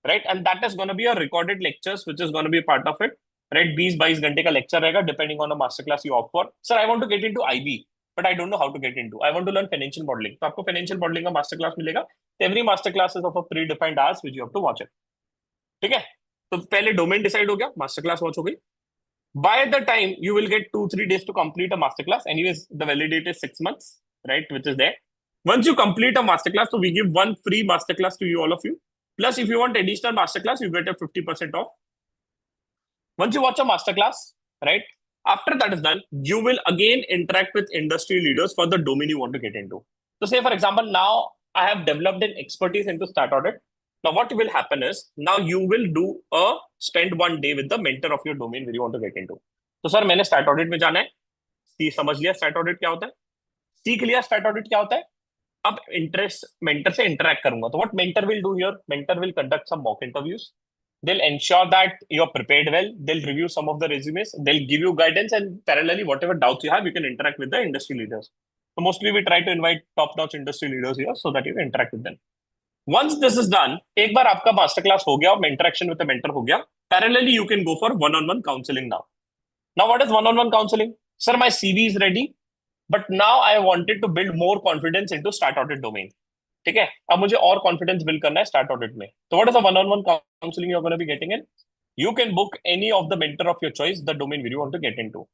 right? And that is going to be a recorded lectures, which is going to be a part of it, right? 20-22 घंटे का lecture रहेगा depending on the masterclass you opt for. Sir, I want to get into IB, but I don't know how to get into. I want to learn financial modeling. तो आपको financial modeling का masterclass मिलेगा. Every masterclass is of a predefined hours which you have to watch it. ठीक है? तो पहले domain decide हो गया, masterclass watch हो गई. By the time you will get 2-3 days to complete a masterclass. Anyways, the validity is 6 months, right? Which is there. Once you complete a masterclass, so we give one free masterclass to you, all of you. Plus, if you want additional masterclass, you get a 50% off. Once you watch a masterclass, right? After that is done, you will again interact with industry leaders for the domain you want to get into. So say, for example, now I have developed an expertise into stat audit. Now, what will happen is, now you will spend one day with the mentor of your domain where you want to get into. तो sir मैंने stat audit में जाना है, समझ लिया stat audit क्या होता है, सीख लिया stat audit क्या होता है, अब mentor से interact करूंगा. तो what mentor will do here? Mentor will conduct some mock interviews. They'll ensure that you're prepared well. They'll review some of the resumes. They'll give you guidance, and parallelly, whatever doubts you have, you can interact with the industry leaders. So mostly we try to invite top-notch industry leaders here so that you can interact with them. Once this is done, एक बार आपका masterclass हो गया, interaction with the mentor हो गया, parallelly you can go for one-on-one counseling now. Now what is one-on-one counseling? Sir, my CV is ready, but now I wanted to build more confidence into stat audit domain. ठीक है, अब मुझे और confidence build करना है start audit में. तो what is a one on one counselling you are gonna be getting in. You can book any of the mentor of your choice the domain where you want to get into,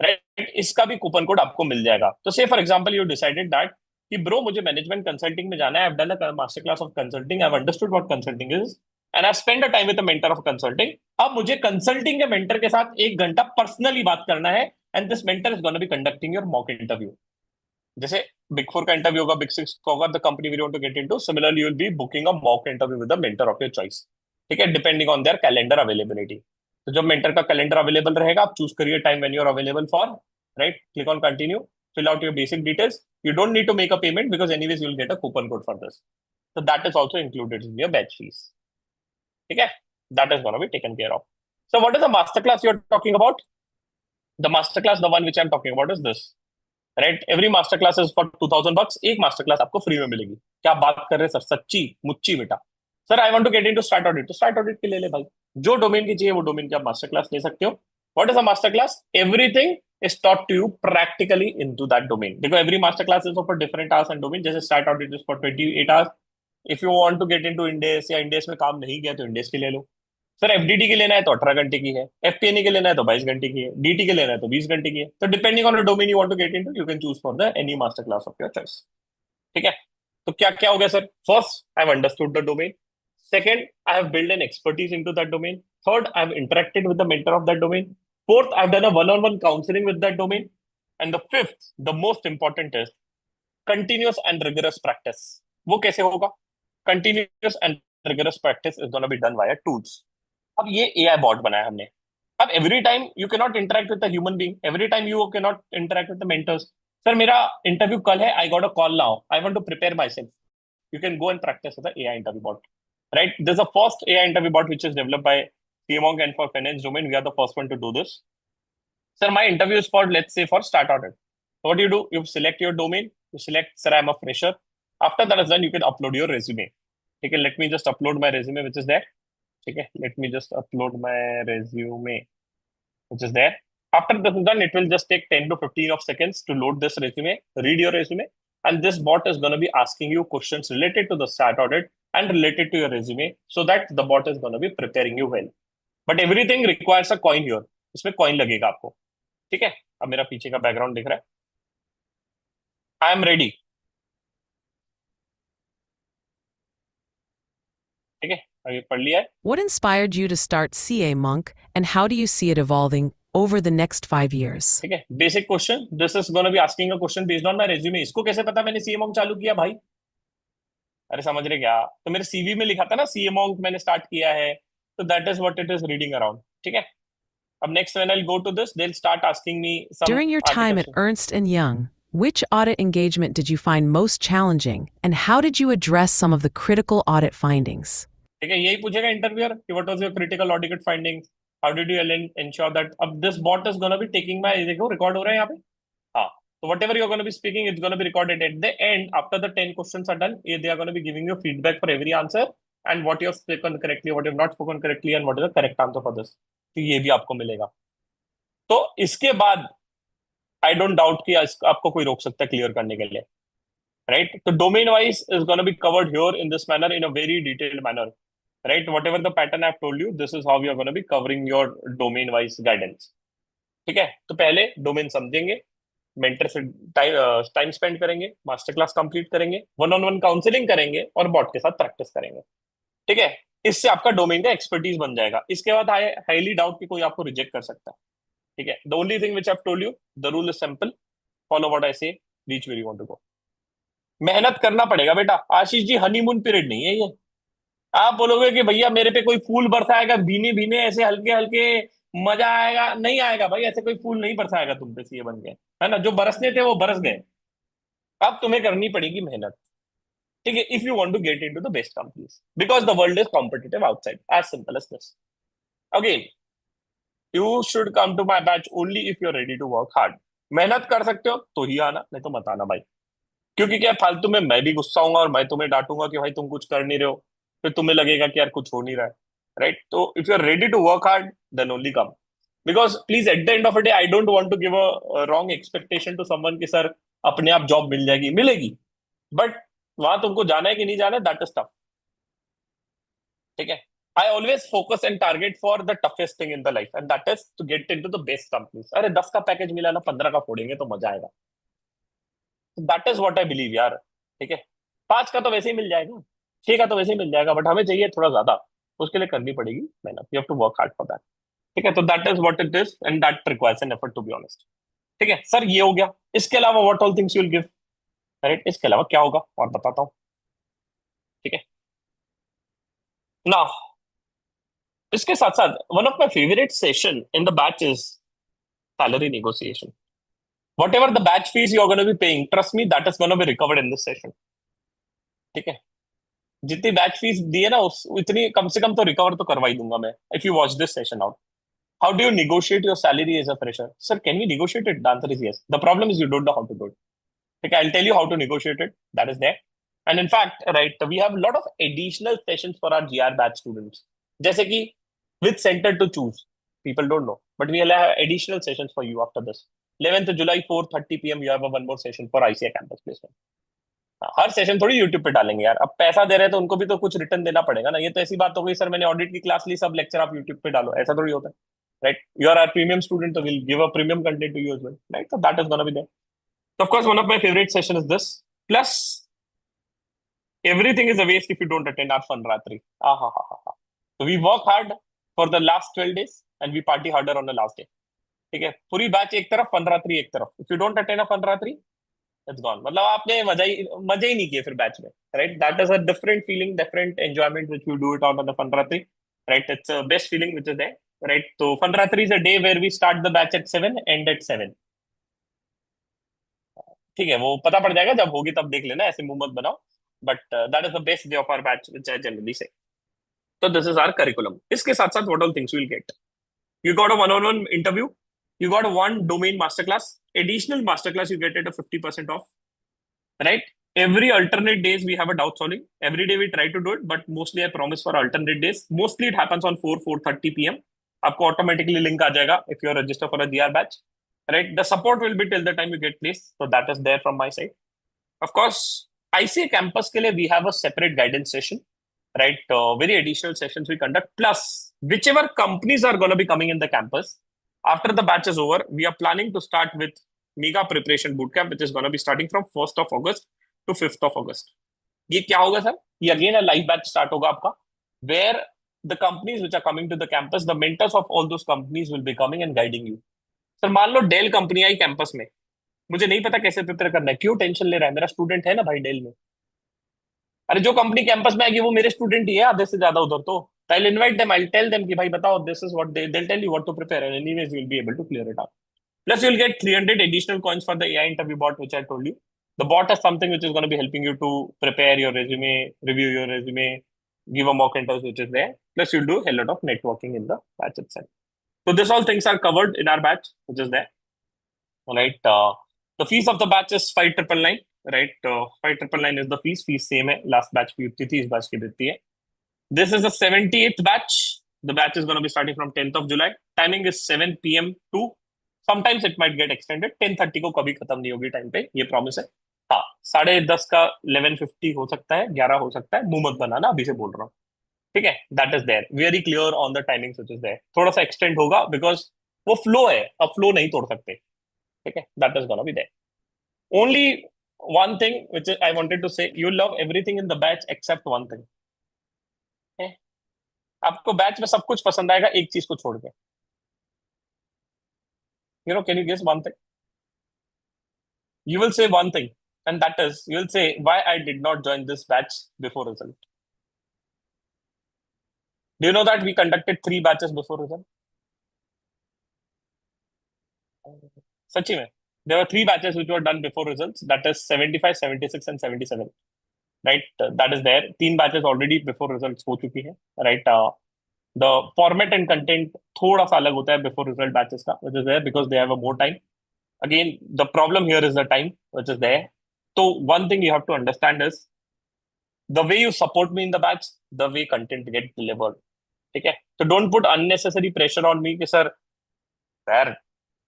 right? इसका भी coupon code आपको मिल जाएगा. तो से for example you decided that कि bro मुझे management consulting में जाना है. I have done a master class of consulting. I have understood what consulting is and I spend a time with the mentor of consulting. अब मुझे consulting के mentor के साथ 1 घंटा पर्सनली बात करना है and this mentor is gonna be conducting your mock interview. जैसे बिग 4 का इंटरव्यू होगा, बिग 6 का होगा, the company we want to get into. Similarly you will be booking a mock interview with the mentor of your choice. ठीक है, depending on their calendar availability. तो जब mentor का कैलेंडर अवेलेबल रहेगा, आप चूज करिए time when you are available for, right? Click on continue, fill out your basic details. You don't need to make a payment because anyways you will get a coupon code for this. So that is also included in your batch fees. ठीक है? That is going to be taken care of. So what is the masterclass you're talking about? The masterclass, the one which I'm talking about is this, right? Every masterclass is for $2,000. एक masterclass आपको free में मिलेगी. क्या बात कर रहे हैं sir, सच्ची मुच्ची बेटा. Sir I want to get into start audit, तो स्टार्ट ऑडिट के ले ले भाई. जो डोमेन की चाहिए वो डोमेन की आप मास्टर क्लास ले सकते हो. What is a master class? Everything is taught to you practically into that domain. देखो every master class is for different hours and domain. जैसे start audit is for 28 hours. If you want to get into Ind AS या Ind AS में काम नहीं किया तो इंडेस की ले लो. सर एफडीटी के लेना है तो 18 घंटे की है, एफपीएनई के लेना है तो 22 घंटे की है, डीटी के लेना है तो 20 घंटे की है. तो depending on the domain you want to get into, you can choose for the any master class of your choice. ठीक है. तो क्या क्या हो गया sir? First, I have understood the domain. Second, I have built an expertise into that domain. Third, I have interacted with the mentor of that domain. Fourth, I've done a one-on-one counseling with that domain. And the fifth, the most important is continuous and rigorous practice. वो कैसे होगा? Continuous and rigorous practice is going to be done via tools. अब ये AI bot बनाया हमने. अब every time you cannot interact with a human being. Every time you cannot interact with the mentors. Sir मेरा interview कल है. I got a call now. I want to prepare myself. You can go and practice with the AI interview bot. Right? There's a first AI interview bot which is developed by camonk, and for finance domain, we are the first one to do this. Sir, my interview is for, let's say, for start audit. So what do? You select your domain. You select, sir, I'm a fresher. After that is done, you can upload your resume. Okay, let me just upload my resume, which is there. Okay, let me just upload my resume, which is there. After this is done, it will just take 10 to 15 of seconds to load this resume, read your resume, and this bot is going to be asking you questions related to the start audit and related to your resume, so that the bot is going to be preparing you well. But everything requires a coin here. इसमें coin लगेगा आपको. ठीक है. अब मेरा पीछे का background दिख रहा है. I am ready. ठीक है. अभी पढ़ लिया है. What inspired you to start camonk, and how do you see it evolving over the next 5 years? ठीक है. Basic question. This is gonna be asking a question based on my resume. इसको कैसे पता मैंने camonk चालू किया भाई? अरे समझ रहे क्या? तो मेरे सीवी में लिखा था ना camonk मैंने स्टार्ट किया है. तो that is what it is reading around. ठीक है. अब next when I'll go to this, they'll start asking me some During your time at architecture. Ernst & Young, which audit engagement did you find most challenging, and how did you address some of the critical audit findings? ठीक है. यही पूछेगा interviewer कि what was your critical audit findings, how did you ensure that. अब this bot is gonna be taking my, देखो record हो रहा है यहाँ पे. हाँ. So whatever you're going to be speaking, it's going to be recorded at the end. After the 10 questions are done, they are going to be giving you feedback for every answer and what you have spoken correctly, what you have not spoken correctly, and what is the correct answer for this. तो ये भी आपको मिलेगा. तो इसके बाद I don't doubt कि आपको कोई रोक सकता है क्लियर करने के लिए. राइट. तो domain wise is gonna be covered here in this manner, in a very detailed manner. Right. Whatever the pattern I have told you, this is how you are gonna be covering your domain wise guidance. ठीक है. तो पहले domain समझेंगे, mentor से time spend करेंगे, master class complete करेंगे, one on one counselling करेंगे और बॉट के साथ प्रैक्टिस करेंगे. ठीक है. इससे आपका डोमेन का एक्सपर्टीज बन जाएगा. इसके बाद आई हाईली डाउट कि कोई आपको रिजेक्ट कर सकता है. ठीक है. The only thing which I have told you, the rule is simple. Follow what I say, reach where you want to go. मेहनत करना पड़ेगा बेटा. आशीष जी हनीमून पीरियड नहीं है ये. आप बोलोगे कि भैया मेरे पे कोई फूल बरसाएगा भीने भीने ऐसे हल्के हल्के, मजा आएगा, नहीं आएगा भाई. ऐसे कोई फूल नहीं बरसाएगा तुम पे सीए बन के, है ना. जो बरसने थे वो बरस गए. अब तुम्हें करनी पड़ेगी मेहनत. ठीक है. If you want to get into the best companies, because the world is competitive outside, as simple as this. Again, you should come to my batch only if you are ready to work hard. मेहनत कर सकते हो तो ही आना, नहीं तो मत आना भाई. क्योंकि क्या फालतू में मैं भी गुस्सा हूंगा और मैं तुम्हें डांटूंगा कि भाई तुम कुछ कर नहीं रहे हो, फिर तुम्हें लगेगा कि यार कुछ हो नहीं रहा है. राइट. तो if you are ready to work hard, then only come. Because please at the end of the day I don't want to give a wrong expectation to someone कि सर अपने आप जॉब मिल जाएगी. मिलेगी, but वहां तुमको जाना है कि नहीं जाना है, दैट इज टफ. ठीक है. I always focus and target for the toughest thing in the life, and that is to get into the best companies. अरे 10 का पैकेज मिला ना, 15 का फोड़ेंगे तो मजा आएगा. That is what I believe यार. ठीक है. 5 का तो वैसे ही मिल जाएगा, 6 का तो वैसे ही मिल जाएगा, बट हमें चाहिए थोड़ा ज्यादा. उसके लिए करनी पड़ेगी मेहनत. You have to work hard for that. ठीक है. तो that is what it is, and that requires an effort, to be honest. ठीक है. सर ये हो गया. इसके अलावा what all things you will give. Right. इसके अलावा क्या होगा और बताता हूँ. ठीक है. ना इसके साथ साथ one of my favourite session in the batch is salary negotiation. Whatever the batch fees you are going to be paying, trust me, that is going to be recovered in this session. ठीक है. जितनी batch fees दी है ना उस इतनी कम से कम तो recover तो करवा ही दूंगा मैं, if you watch this session out. How do you negotiate your salary as a fresher? Sir, can we negotiate it? The answer is yes. The problem is you don't know how to do it. Okay, I'll tell you how to negotiate it. That is there. And in fact, right, we have a lot of additional sessions for our GR batch students. जैसे कि with center to choose. People don't know. But we will have additional sessions for you after this. 11th July, 4:30 p.m. You have a one more session for ICI campus placement. Her session थोड़ी YouTube पे डालेंगे यार. अब पैसा दे रहे हैं तो उनको भी तो कुछ रिटर्न देना पड़ेगा ना. ये तो ऐसी बात हो गई सर मैंने ऑडिट की क्लास ली, सब लेक्चर आप यूट्यूब पे डालो, ऐसा थोड़ी होता है. Right? You are our premium student, so we'll give a premium content to you as well. Right? So that is gonna be there. So of course, one of my favorite session is this. Plus, everything is a waste if you don't attend our fun ratri. Ah, ha, ha, ha, ha. So we work hard for the last 12 days and we party harder on the last day. ठीक है, पूरी batch एक तरफ, fun रात्रि एक तरफ. If you don't attend a fun रात्रि, it's gone. मतलब आपने मजा ही नहीं किए फिर बैच में. Right, that is a different feeling, different enjoyment which you do it out on the fun रात्रि. Right, it's a best feeling which is there. Right, तो फन रात्रि is a day where we start the batch at 7, and at 7. ठीक है, वो पता पड़ जाएगा जब होगी तब देख लेना, ऐसे मुंह मत बनाओ. But that is the best day of our batch which I generally say. तो दिस इज आवर करिकुलम. इसके साथ साथ what all things will get. You got a one-on-one interview. You got a one domain masterclass. Additional masterclass you get at a 50% off. Right? Every alternate days we have a doubt solving. Every day we try to do it, but mostly I promise for alternate days. Mostly it happens on 4:30 p.m. आपको automatically link आ जाएगा if you are registered for a GR batch. Right? The support will be till the time you get placed. So that is there from my side. Of course, ICA campus के लिए we have a separate guidance session. Right? Very additional sessions we conduct. Plus, whichever companies are going to be coming in the campus, after the batch is over, we are planning to start with mega preparation bootcamp, which is going to be starting from 1st of August to 5th of August. ये क्या होगा sir? ये again a live batch start होगा आपका, where the companies which are coming to the campus, the mentors of all those companies will be coming and guiding you. Sir मान लो Dell company आई campus में, मुझे नहीं पता कैसे prepare करना है. क्यों टेंशन ले रहा है? मेरा स्टूडेंट है ना भाई डेल में. अरे जो कंपनी कैंपस में आएगी वो मेरे स्टूडेंट ही है आधे से ज्यादा उधर तो. I'll invite them. I'll tell them कि भाई बताओ, this is what they'll tell you what to prepare, and anyways you'll be able to clear it up. Plus you'll get 300 additional coins for the AI interview bot which I told you. The bot is something which is going to be helping you to prepare your resume, review your resume, give a mock interview which is there. Plus you'll do a lot of networking in the batch itself. So this all things are covered in our batch which is there. All right. The fees of the batch is 5,999. Right, 5,999 is the fees. Fees same है. Last batch की उतनी थी, इस batch की देती है. This is the 78th batch. The batch is going to be starting from 10th of July. Timing is 7 p.m. to sometimes it might get extended. 10:30 को कभी खत्म नहीं होगी टाइम पे, ये प्रॉमिस है. हाँ, 10:30 का 11:50 हो सकता है, 11 हो सकता है. मुंह मत बनाना, अभी से बोल रहा हूँ. ठीक है, that is there. Very clear on the timings which is there. थोड़ा सा एक्सटेंड होगा बिकॉज वो फ्लो है, अब फ्लो नहीं तोड़ सकते. ठीक है, that is gonna be there. Only one thing which I wanted to say, you love everything in the batch except one thing. Okay? आपको बैच में सब कुछ पसंद आएगा एक चीज को छोड़ के. Can you guess one thing? You will say one thing, and that is you will say why I did not join this batch before result. Do you know that we conducted 3 batches before result? सच्ची में there were 3 batches which were done before results. That is 75, 76 and 77. Right, that is there. 3 batches already before results हो चुकी है. Right, the format and content थोड़ा सा अलग होता है before result batches का, which is there because they have a more time. Again, the problem here is the time which is there. So one thing you have to understand is the way you support me in the batch, the way content get delivered. ठीक है, so don't put unnecessary pressure on me कि sir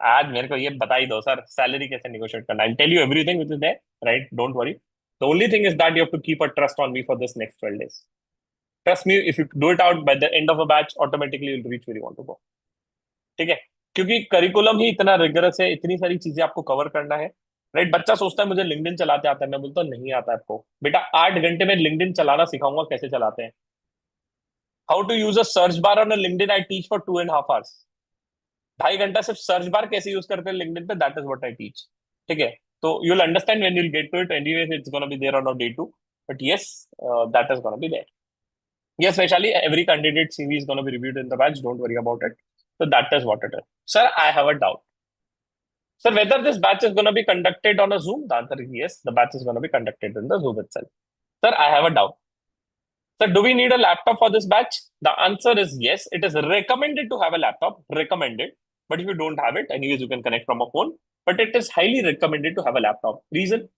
आज मेरे को ये बता ही दो sir salary कैसे negotiate करना. I'll tell you everything which is there. Right, don't worry. The only thing is that you have to keep a trust on me for this next 12 days. Trust me, if you do it out by the end of a batch, automatically you'll reach where you want to go. ठीक है, क्योंकि curriculum ही इतना rigorous है, इतनी सारी चीजें आपको cover करना है. राइट, बच्चा सोचता है मुझे लिंक्डइन चलाते आता है. मैं बोलता हूँ नहीं आता है आपको. बेटा 8 घंटे में लिंक्डइन चलाना सिखाऊंगा कैसे चलाते हैं. How to use a search bar on a LinkedIn I teach for 2.5 hours. 2.5 घंटा सिर्फ सर्च बार कैसे यूज करते हैं लिंक्डइन पे, that is what I teach. ठीक है, तो you will understand when you will get to it. Anyways it's gonna be there on day 2, but yes, that is gonna be there. Yes, Vaishali, every candidate CV is going to be reviewed in the batch. Don't worry about it. So that is what it is. Sir, I have a doubt. Sir, whether this batch is going to be conducted on a Zoom? The answer is yes. The batch is going to be conducted in the Zoom itself. Sir, I have a doubt. Sir, do we need a laptop for this batch? The answer is yes. It is recommended to have a laptop, recommended. But if you don't have it, anyways, you can connect from a phone. But it is highly recommended to have a laptop. Reason?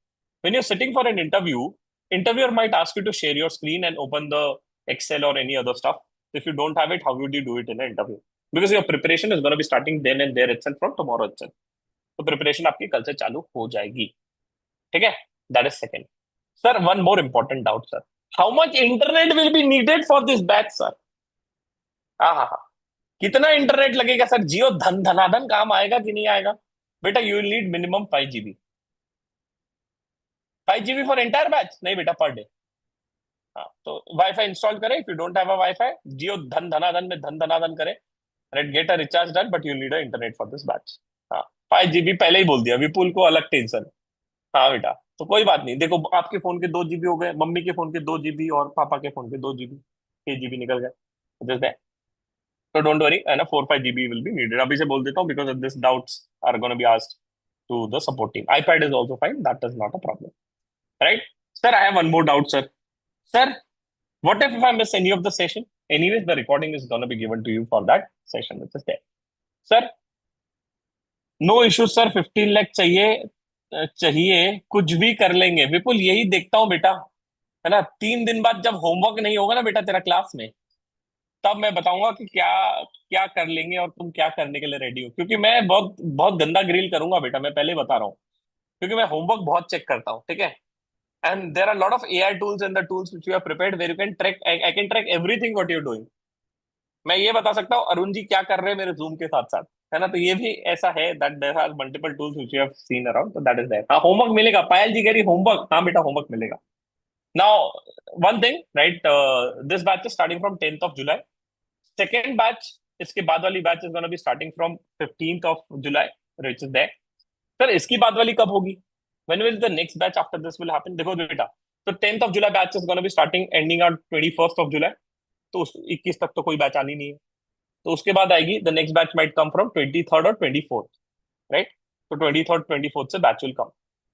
When you're sitting for an interview, interviewer might ask you to share your screen and open the Excel or any other stuff. If you don't have it, how would you do it in an interview? Because your preparation is going to be starting then and there itself from tomorrow itself. तो preparation आपकी कल से चालू हो जाएगी. ठीक है, that is second. Sir, one more important doubt sir. How much internet will be needed for this batch sir? हाँ हाँ हाँ, कितना इंटरनेट लगेगा सर? जियो धन धनाधन काम आएगा कि नहीं आएगा? बेटा you will need minimum 5 GB. 5 GB for entire batch? नहीं बेटा, पर डे. हाँ, तो वाईफाई इंस्टॉल करें. If you don't have a wifi, Jio Dhan Dhanadhan में धन धनाधन करे. Right, get a recharge done, but you need a internet for this batch. हाँ, 5 GB पहले ही बोल दिया, विपुल को अलग टेंशन. हाँ बेटा, तो कोई बात नहीं. देखो, आपके फोन के 2 GB हो गए, मम्मी के फोन के 2 GB और पापा के फोन के 2 GB, 6 GB निकल गए. Just that. तो डोंट वरी, है ना, 4-5 GB विल बी नीडेड. अभी से बोल देता हूँ, because this doubts are gonna be asked to the support team. iPad is also fine, that is not a problem. Right? Sir, I have one more doubt, sir. Sir, what if I miss any of the session? Anyways, the recording is going to be given to you for that session which is there. Sir, no issues, sir. 15 lakh चाहिए, कुछ भी कर लेंगे. विपुल, यही देखता हूँ बेटा, है ना. 3 दिन बाद जब होमवर्क नहीं होगा ना बेटा तेरा क्लास में, तब मैं बताऊंगा कि क्या क्या कर लेंगे और तुम क्या करने के लिए रेडी हो. क्योंकि मैं बहुत बहुत गंदा ग्रिल करूंगा बेटा, मैं पहले बता रहा हूँ. क्योंकि मैं होमवर्क बहुत चेक करता हूँ. ठीक है. And there are a lot of AI tools and the tools which you have prepared where you can track. I can track everything what you're doing. मैं ये बता सकता हूँ अरुण जी क्या कर रहे हैं मेरे जूम के साथ साथ, है ना. तो ये भी ऐसा है that there are multiple tools which you have seen around, so that is there. हाँ, होमवर्क मिलेगा. पायल जी कह रही होमवर्क. हाँ बेटा, होमवर्क मिलेगा. Now, one thing, right? This batch is starting from 10th of July. Second batch, इसके बाद वाली batch is going to be starting from 15th of July, which is there. Sir, इसकी बाद वाली कब होगी? When will the next batch after this will happen? देखो बेटा, तो 10th of July batch is going to be starting ending on 21st of July. तो 21 तक तो कोई बैच आनी नहीं है. तो उसके बाद आएगी the next batch might come from 23rd or 24th. Right. तो 23rd 24th से batch will come.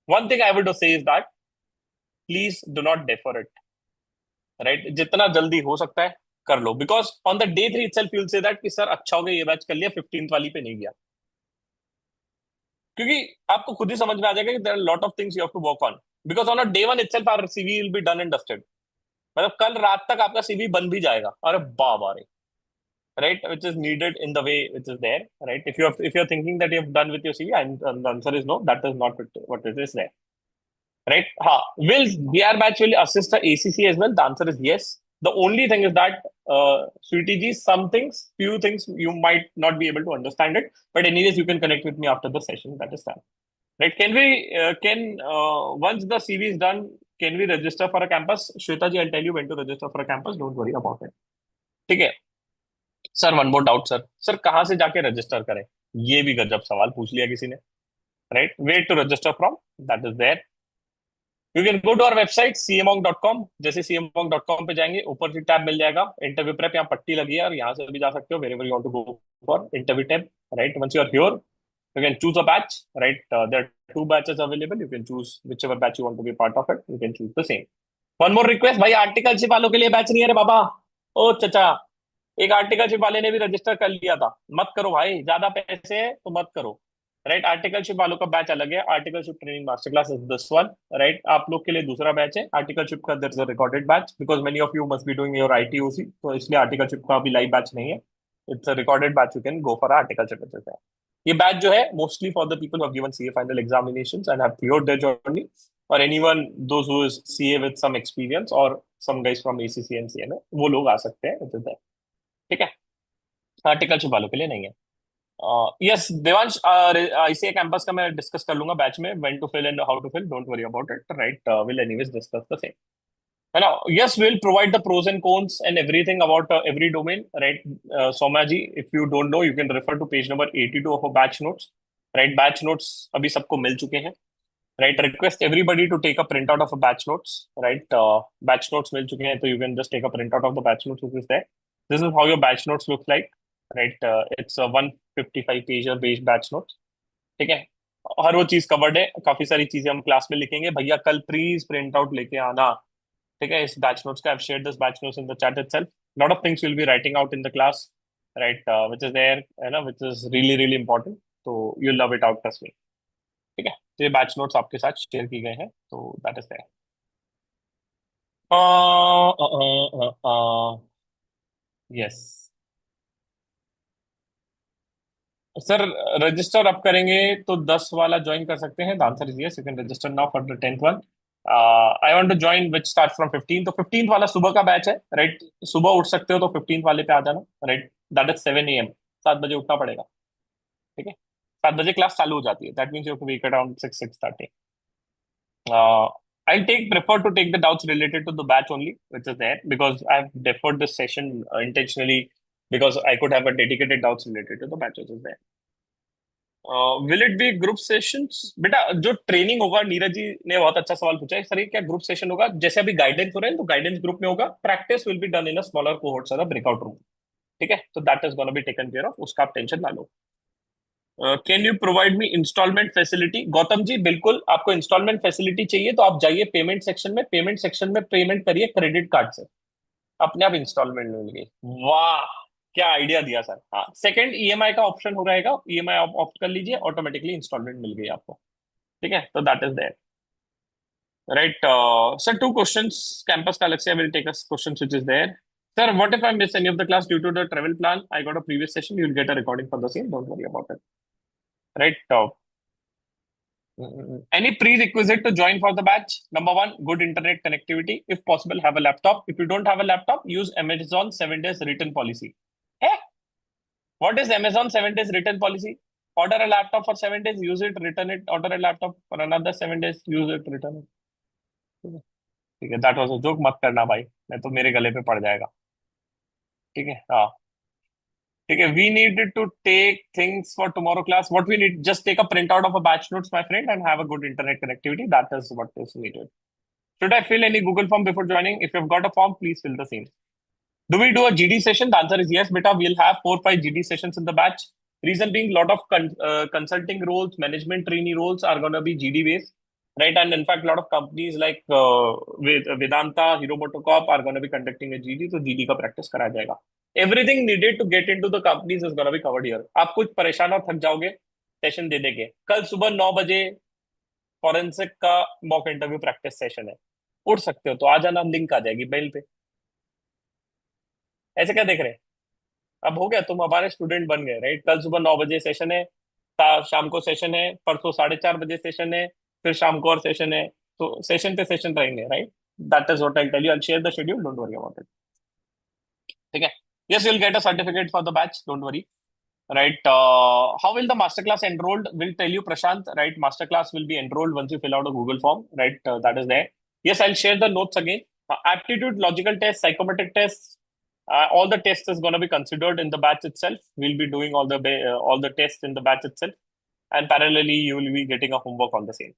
One thing I would say is that please do not defer it. Right, जितना जल्दी हो सकता है कर लो. Because on the day 3 itself you will say that कि सर अच्छा हो गया ये बैच कर लिया, 15th वाली पे नहीं गया. क्योंकि आपको खुद ही समझ में आ जाएगा कि there are lot of things you have to work on. Because on a day 1 itself our CV will be done and dusted. मतलब कल रात तक आपका सीवी बन भी जाएगा. अरे बाबा रे. Right, which is needed in the way which is there. Right, if you're thinking that you've done with your CV, and the answer is no, that is not what it is there. Right. Will GIR Batch will assist the ACC as well? The answer is yes. The only thing is that sweetie ji, some things, few things you might not be able to understand it, but anyways you can connect with me after the session. That is that. Right. Can we once the CV is done, can we register for a campus? Shweta ji, I'll tell you when to register for a campus. Don't worry about it. ठीक है. Sir, one more doubt sir. Sir, कहाँ से जाके register करें? ये भी गजब सवाल पूछ लिया किसी ने. Right, wait to register from, that is there. You can go to our website camonk.com. जैसे camonk.com पे जाएंगे, ऊपर से टैब मिल जाएगा इंटरव्यू प्रेप. यहाँ पट्टी लगी है और यहाँ से भी जा सकते हो wherever you want to go for interview tab. Right, once you are here, you can choose a batch. Right, there are 2 batches available. You can choose whichever batch you want to be part of it. You can choose the same. One more request, भाई articleship वालों के लिए batch नहीं है रे बाबा. ओ चचा, एक articleship वाले ने भी रजिस्टर कर लिया था. मत करो भाई, ज्यादा पैसे है तो मत करो. राइट, आर्टिकलशिप वालों का बैच अलग है. Articleship training master class is this one. Right, आप लोग के लिए दूसरा बैच है आर्टिकलशिप का. There is a recorded batch because many of you must be doing your ITOC, तो इसलिए आर्टिकलशिप का अभी लाइव बैच नहीं है. It's a recorded batch. You can go for articleship. ये बैच जो है mostly for the people who have given CA final examinations and have cleared their journey, or anyone those who is CA with some experience or some guys from ACC and CMA, वो लोग आ सकते हैं. ठीक है, articleship वालों के लिए नहीं है. यस देवांश, ICA कैंपस का मैं डिस्कस कर लूंगा बैच में, when to fill and how to fill. Don't worry about it. Right, will anyways discuss the same. है ना. Yes, will provide the pros and cons and everything about every domain. Right, Soma ji, if you don't know you can refer to page number 82 of batch notes. Right, batch notes अभी सबको मिल चुके हैं. Right, request everybody to take a print out of a batch notes. Right, batch notes मिल चुके हैं तो you can just take a print out of the batch notes which is there. This is how your batch notes look like. Right, it's a 155 pager based batch notes. ठीक है, हर वो चीज covered है. काफी सारी चीजें हम क्लास में लिखेंगे. भैया कल प्लीज प्रिंट आउट लेके आना. ठीक है, इस बैच नोट्स का, I've shared this batch notes in the chat itself. Lot of things we'll be writing out in the class, right, which is there, है ना, which is really really important. तो you'll love it out, trust me. ठीक है, तो ये batch notes आपके साथ share की गए हैं, तो that is there. Yes. Sir, register आप करेंगे तो 10 वाला ज्वाइन कर सकते हैं. The answer is yes, you can register now for the 10th one. I want to join which start from 15. तो 15th वाला सुबह का बैच है, राइट. सुबह उठ सकते हो तो 15th वाले पे आ जाना, राइट. That is 7 AM. 7 बजे उठना पड़ेगा. ठीक है, 7 बजे क्लास चालू हो जाती है. That means you have to wake around 6:30. I'll prefer to take the doubts related to the batch only, which is there, because I've deferred this session intentionally because I could have a dedicated doubts related to the batch, which is there. Will it be group sessions? बेटा, जो training होगा, नीरज जी ने बहुत अच्छा सवाल पूछा है sir, ये क्या ग्रुप सेशन होगा? जैसे अभी गाइडेंस हो रहा है तो गाइडेंस ग्रुप में होगा. Practice will be done in a smaller cohorts और ब्रेकआउट रूम. ठीक है, तो that is gonna be taken care of, उसका आप टेंशन ना लो. Can you provide me instalment facility? Gautam ji, बिल्कुल. आपको इंस्टॉलमेंट फैसिलिटी चाहिए तो आप जाइए पेमेंट सेक्शन में. पेमेंट सेक्शन में पेमेंट करिए क्रेडिट कार्ड से, अपने आप इंस्टॉलमेंट मिल गई. वाह, क्या आइडिया दिया सर. हाँ, सेकंड ईएमआई का ऑप्शन हो रहेगा, ईएमआई आप ऑप्ट कर लीजिए, ऑटोमेटिकली इंस्टॉलमेंट मिल गई आपको. ठीक है, तो that is there, right. Sir, 2 questions. Campus का अलग से, I will take a question which is there. Sir, what if I miss any of the class due to the travel plan? I got a previous session, you will get a recording for the same, don't worry about it, right. Any prerequisite to join for the batch? Number one, good internet connectivity. If possible, have a laptop. If you don't have a laptop, use Amazon 7 days return policy. Hey, what is Amazon 7 days return policy? Order a laptop for 7 days, use it, return it. Order a laptop for another 7 days, use it, return it. ठीक है, that was a joke, मत करना भाई, मैं तो मेरे गले पे पड़ जाएगा. ठीक है, हाँ. ठीक है, we need to take things for tomorrow class. What we need, just take a print out of a batch notes my friend and have a good internet connectivity. That is what is needed. Should I fill any Google form before joining? If you've got a form, please fill the same. Do we do a GD session? The answer is yes, beta. We'll have 4 or 5 GD sessions in the batch. Reason being, lot of consulting roles, management trainee roles are going to be GD based, right? And in fact, a lot of companies like with Vedanta, Hero Motocop are going to be conducting a GD. So GD का practice कराया जाएगा. Everything needed to get into the companies is going to be covered here. आप कुछ परेशान और थक जाओगे session दे देंगे. कल सुबह 9 बजे फॉरेंसिक का मॉक इंटरव्यू प्रैक्टिस सेशन है. उठ सकते हो तो आ जाना, लिंक आ जाएगी मेल पे. ऐसे क्या देख रहे हैं? अब हो गया, तुम हमारे स्टूडेंट बन गए, राइट. कल सुबह 9 बजे सेशन है, शाम को सेशन है, परसों 4:30 बजे सेशन है, फिर शाम को और सेशन है. तो सेशन पे सेशन रहेंगे, right. That is what I tell you. I share the schedule, don't worry about it. ठीक है. Yes, you will get a certificate for the batch, don't worry. Right. How will the masterclass enrolled? Will tell you Prashant. Right. Masterclass will be enrolled once you fill out a Google form. Right. That is there. Yes, I'll share the notes again. Aptitude, logical test, psychometric tests. All the tests is going to be considered in the batch itself. We'll be doing all the tests in the batch itself, and parallelly you will be getting a homework on the same.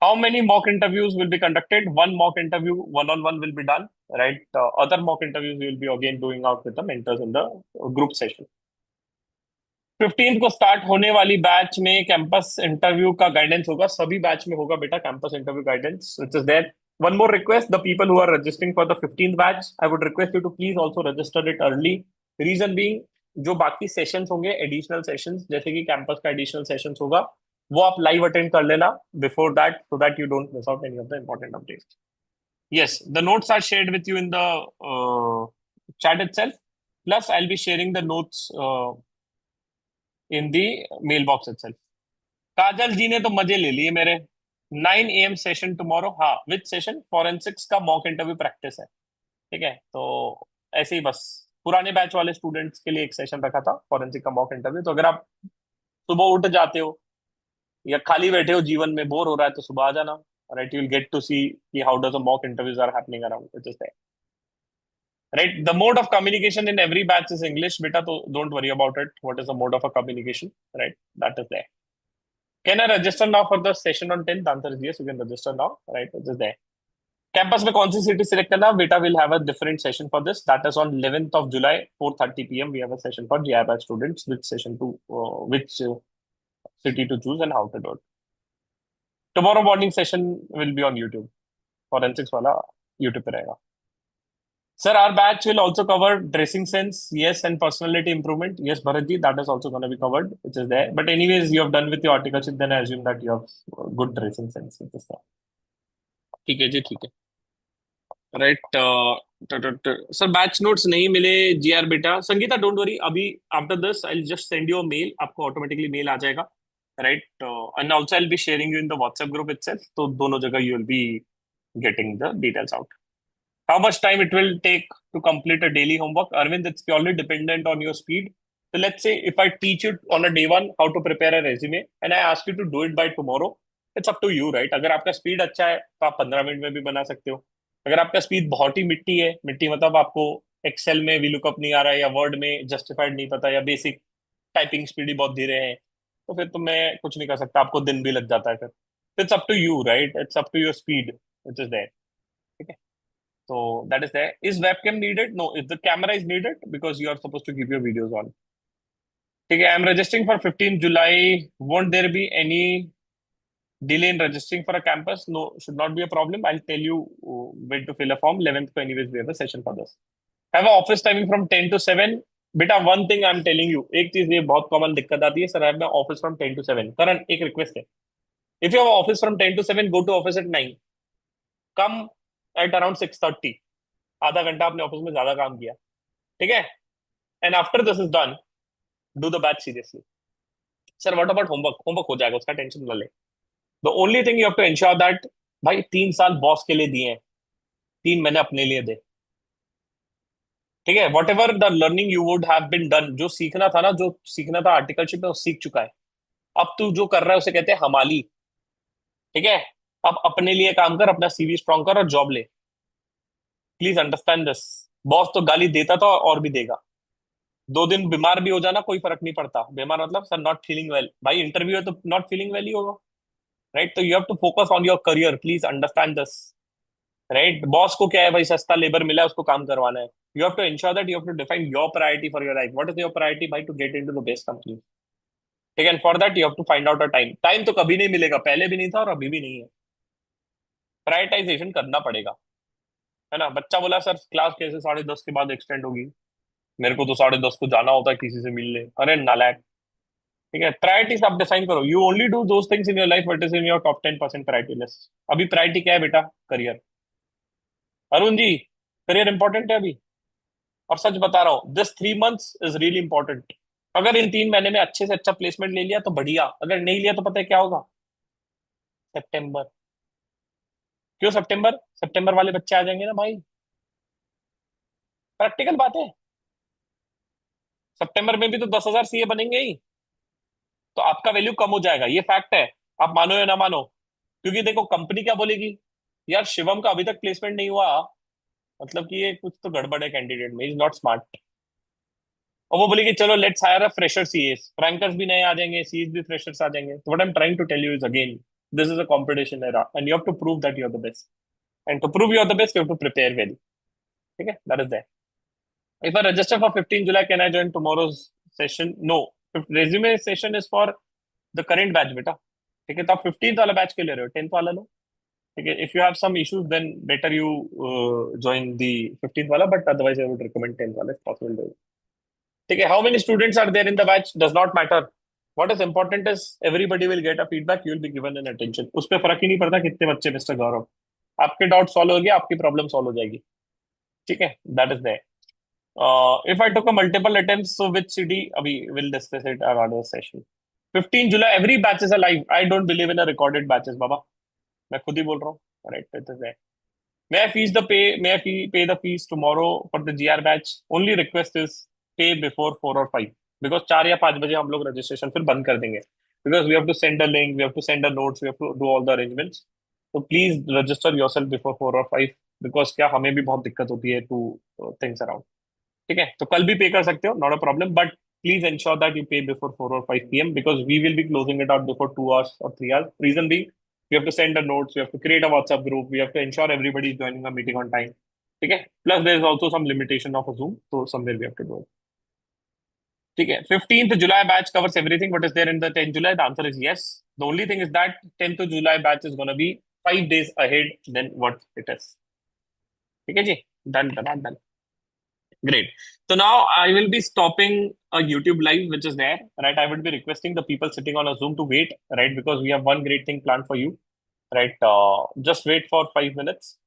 How many mock interviews will be conducted? One mock interview, one-on-one will be done. Right. Other mock interviews we will be again doing out with the mentors in the group session. 15th को start होने वाली batch में campus interview का guidance होगा. सभी batch में होगा बेटा campus interview guidance, which is there. One more request, the people who are registering for the 15th batch, I would request you to please also register it early. Reason being, जो बाकी sessions होंगे, additional sessions, जैसे कि campus का additional sessions होगा, वो आप live attend कर लेना before that, so that you don't miss out any of the important updates. Yes, the notes are shared with you in the chat itself. Plus, I'll be sharing the notes in the mailbox itself. काजल जी ने तो मजे ले लिए मेरे. 9 AM session tomorrow. हाँ, विच session? Forensics का mock interview practice है. ठीक है, तो ऐसे ही बस पुराने बैच वाले स्टूडेंट्स के लिए एक सेशन रखा था फॉरेंसिक का मॉक इंटरव्यू. तो अगर आप सुबह उठ जाते हो या खाली बैठे हो, जीवन में बोर हो रहा है, तो सुबह आ जाना. Right, you will get to see कि how does a mock interviews are happening around, which is there. Right, the mode of communication in every batch is English, beta, so don't worry about it. What is the mode of a communication? Right, that is there. Can I register now for the session on 10th? The answer is yes, you can register now. Right, it is there. Campus में कौन सी city select करना? Beta will have a different session for this. That is on 11th of July, 4:30 PM. We have a session for GIR Batch students. Which session to, which city to choose and how to do it. Tomorrow morning session will be on YouTube. Forensics वाला YouTube पे रहेगा. Sir, our batch will also cover dressing sense, yes, and personality improvement. Yes, Bharatji, that is also going to be covered, which is there. But anyways, you have done with your articleship, then I assume that you have good dressing sense with this stuff. ठीक है जी, ठीक है. Right. Sir batch notes नहीं मिले. जीआर बेटा Sangeeta, don't worry. अभी after this I just send you a mail, आपको ऑटोमेटिकली मेल आ जाएगा. Right. And also I will be sharing you in the WhatsApp group itself, तो दोनों जगह you will be getting the details out. How much time it will take to complete a daily homework? Arvind, it's purely dependent on your speed. So let's say if I teach you on a day one how to prepare a resume and I ask you to do it by tomorrow, it's up to you, right? अगर आपका speed अच्छा है तो आप 15 minute में भी बना सकते हो. अगर आपका स्पीड बहुत ही मिट्टी है, मिट्टी मतलब आपको एक्सेल में VLOOKUP नहीं आ रहा है या वर्ड में जस्टिफाइड नहीं पता या बेसिक टाइपिंग स्पीड ही बहुत धीरे है, तो फिर तो मैं कुछ नहीं कर सकता, आपको दिन भी लग जाता है फिर. It's up to you, right? It's up to your speed which is there. ठीक है. So that is there. Is webcam needed? No. If the camera is needed because you are supposed to keep your videos on. Okay, I'm registering for 15th July. Won't there be any delay in registering for a campus? No, should not be a problem. I'll tell you when to fill a form. 11th को anyways we have a session for this. Have a office timing from 10 to 7. बेटा one thing I'm telling you, एक चीज ये बहुत common दिक्कत आती है. Sir I have my office from 10 to 7. करण एक रिक्वेस्ट है. If you have office from 10 to 7, go to office at 9. Come at around 6:30. आधा घंटा आपने ऑफिस में ज्यादा काम किया. ठीक है. And after this is done, do the batch seriously. Sir what about homework? Homework हो जाएगा, उसका टेंशन ना ले. The only thing you have to ensure that भाई 3 साल बॉस के लिए दिए हैं, 3 महीने अपने लिए दे. ठीक है. Whatever the learning you would have been done, जो सीखना था ना, जो सीखना था आर्टिकलशिप में, वो सीख चुका है. अब तू जो कर रहा है उसे कहते हैं हमाली. ठीक है. अब अपने लिए काम कर, अपना सीवी स्ट्रॉन्ग कर और जॉब ले. Please understand this. बॉस तो गाली देता था और भी देगा. 2 दिन बीमार भी हो जाना कोई फर्क नहीं पड़ता. बीमार मतलब सर नॉट फीलिंग वेल, भाई इंटरव्यू है तो नॉट फीलिंग वेल ही होगा. राइट. तो you have to focus on your career. Please understand this. Right. Boss को क्या है भाई, सस्ता लेबर मिला है, उसको काम करवाना है. You have to ensure that you have to define your priority for your life. What is your priority भाई? To get into the best company. ठीक है. For that you have to find out a time. Time तो कभी नहीं मिलेगा, पहले भी नहीं था और अभी भी नहीं है. प्रायोरिटाइजेशन करना पड़ेगा, है ना. बच्चा बोला सर क्लास कैसे 10:30 के बाद एक्सटेंड होगी? मेरे को तो 10:30 को जाना होता है किसी से मिलने. अरे नालायक. ठीक है. प्रायोरिटीज आप डिफाइन करो. You only do those things in your life what is in your top 10% priority list. अभी प्रायोरिटी क्या है बेटा? Career. Arun ji, career important है अभी. और सच बता रहा हूँ, this 3 months is really important. अगर इन 3 महीने में अच्छे से अच्छा प्लेसमेंट ले लिया तो बढ़िया, अगर नहीं लिया तो पता है क्या होगा? सितंबर. क्यों सितंबर? सितंबर वाले बच्चे आ जाएंगे ना भाई. प्रैक्टिकल बात है. सितंबर में भी तो 10,000 सीए बनेंगे ही, तो आपका वैल्यू कम हो जाएगा. ये फैक्ट है, आप मानो या ना मानो. क्योंकि देखो कंपनी क्या बोलेगी, यार शिवम का अभी तक प्लेसमेंट नहीं हुआ, मतलब कि ये कुछ तो गड़बड़ है कैंडिडेट में, इज नॉट स्मार्ट. और वो बोलेगी चलो let's hire a fresher CS. फ्रैंकर्स भी नए आ जाएंगे, सीएस भी फ्रेशर्स आ जाएंगे. तो what I am trying to tell you is again, this is a competition era and you have to prove that you are the best. And to prove you are the best you have to prepare well. ठीक है. That is that. If I register for 15 July, can I join tomorrow's session? No. Resume session is for the current batch, बेटा. ठीक है. तो आप 15th वाला batch के ले रहे हो, 10th वाला लो. ठीक है. If you have some issues, then better you join the 15th वाला, but otherwise I would recommend 10th वाला if possible. Do it. ठीक है. How many students are there in the batch does not matter. What is important is everybody will get a feedback. You will be given an attention. उस पर फर्क ही नहीं पड़ता कितने बच्चे, मिस्टर गौरव. आपके डाउट सॉल्व हो गया, आपकी प्रॉब्लम सॉल्व हो जाएगी. ठीक है. That is there. If I took a multiple attempts, so which city? We will discuss it at another session. 15 July, every batch is alive. I don't believe in a recorded batches, बाबा. मैं खुद ही बोल रहा हूँ. Right, it is there. May I fees the pay? May I pay the fees tomorrow for the GR batch? Only request is pay before 4 or 5. Because 4 या 5 बजे हम लोग registration फिर बंद कर देंगे. Because we have to send a link, we have to send a notes, we have to do all the arrangements. So please register yourself before 4 or 5. Because क्या हमें भी बहुत दिक्कत होती है to things around. ठीक है. तो कल भी पे कर सकते हो, not a problem, but please ensure that you pay before 4 और 5 PM because we will be closing it out before 2 hours or 3 hours. Reason being we have to send a notes, we have to create a WhatsApp group, we have to ensure everybody is joining a meeting on time. ठीक है. Plus there is also some limitation of Zoom, तो somewhere we have to do it. ठीक है. 15th July batch covers everything what is there in the 10th July. The answer is yes. The only thing is that 10th July batch is going to be 5 days ahead than what it is. ठीक है जी, done, done, done. Great. So now I will be stopping a YouTube live which is there, right? I would be requesting the people sitting on a Zoom to wait, right? Because we have one great thing planned for you, right? Just wait for 5 minutes,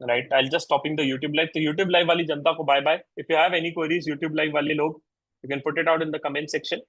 right? I'll just stopping the YouTube live. So YouTube live वाली जनता को bye bye. If you have any queries, YouTube live वाले लोग, you can put it out in the comment section.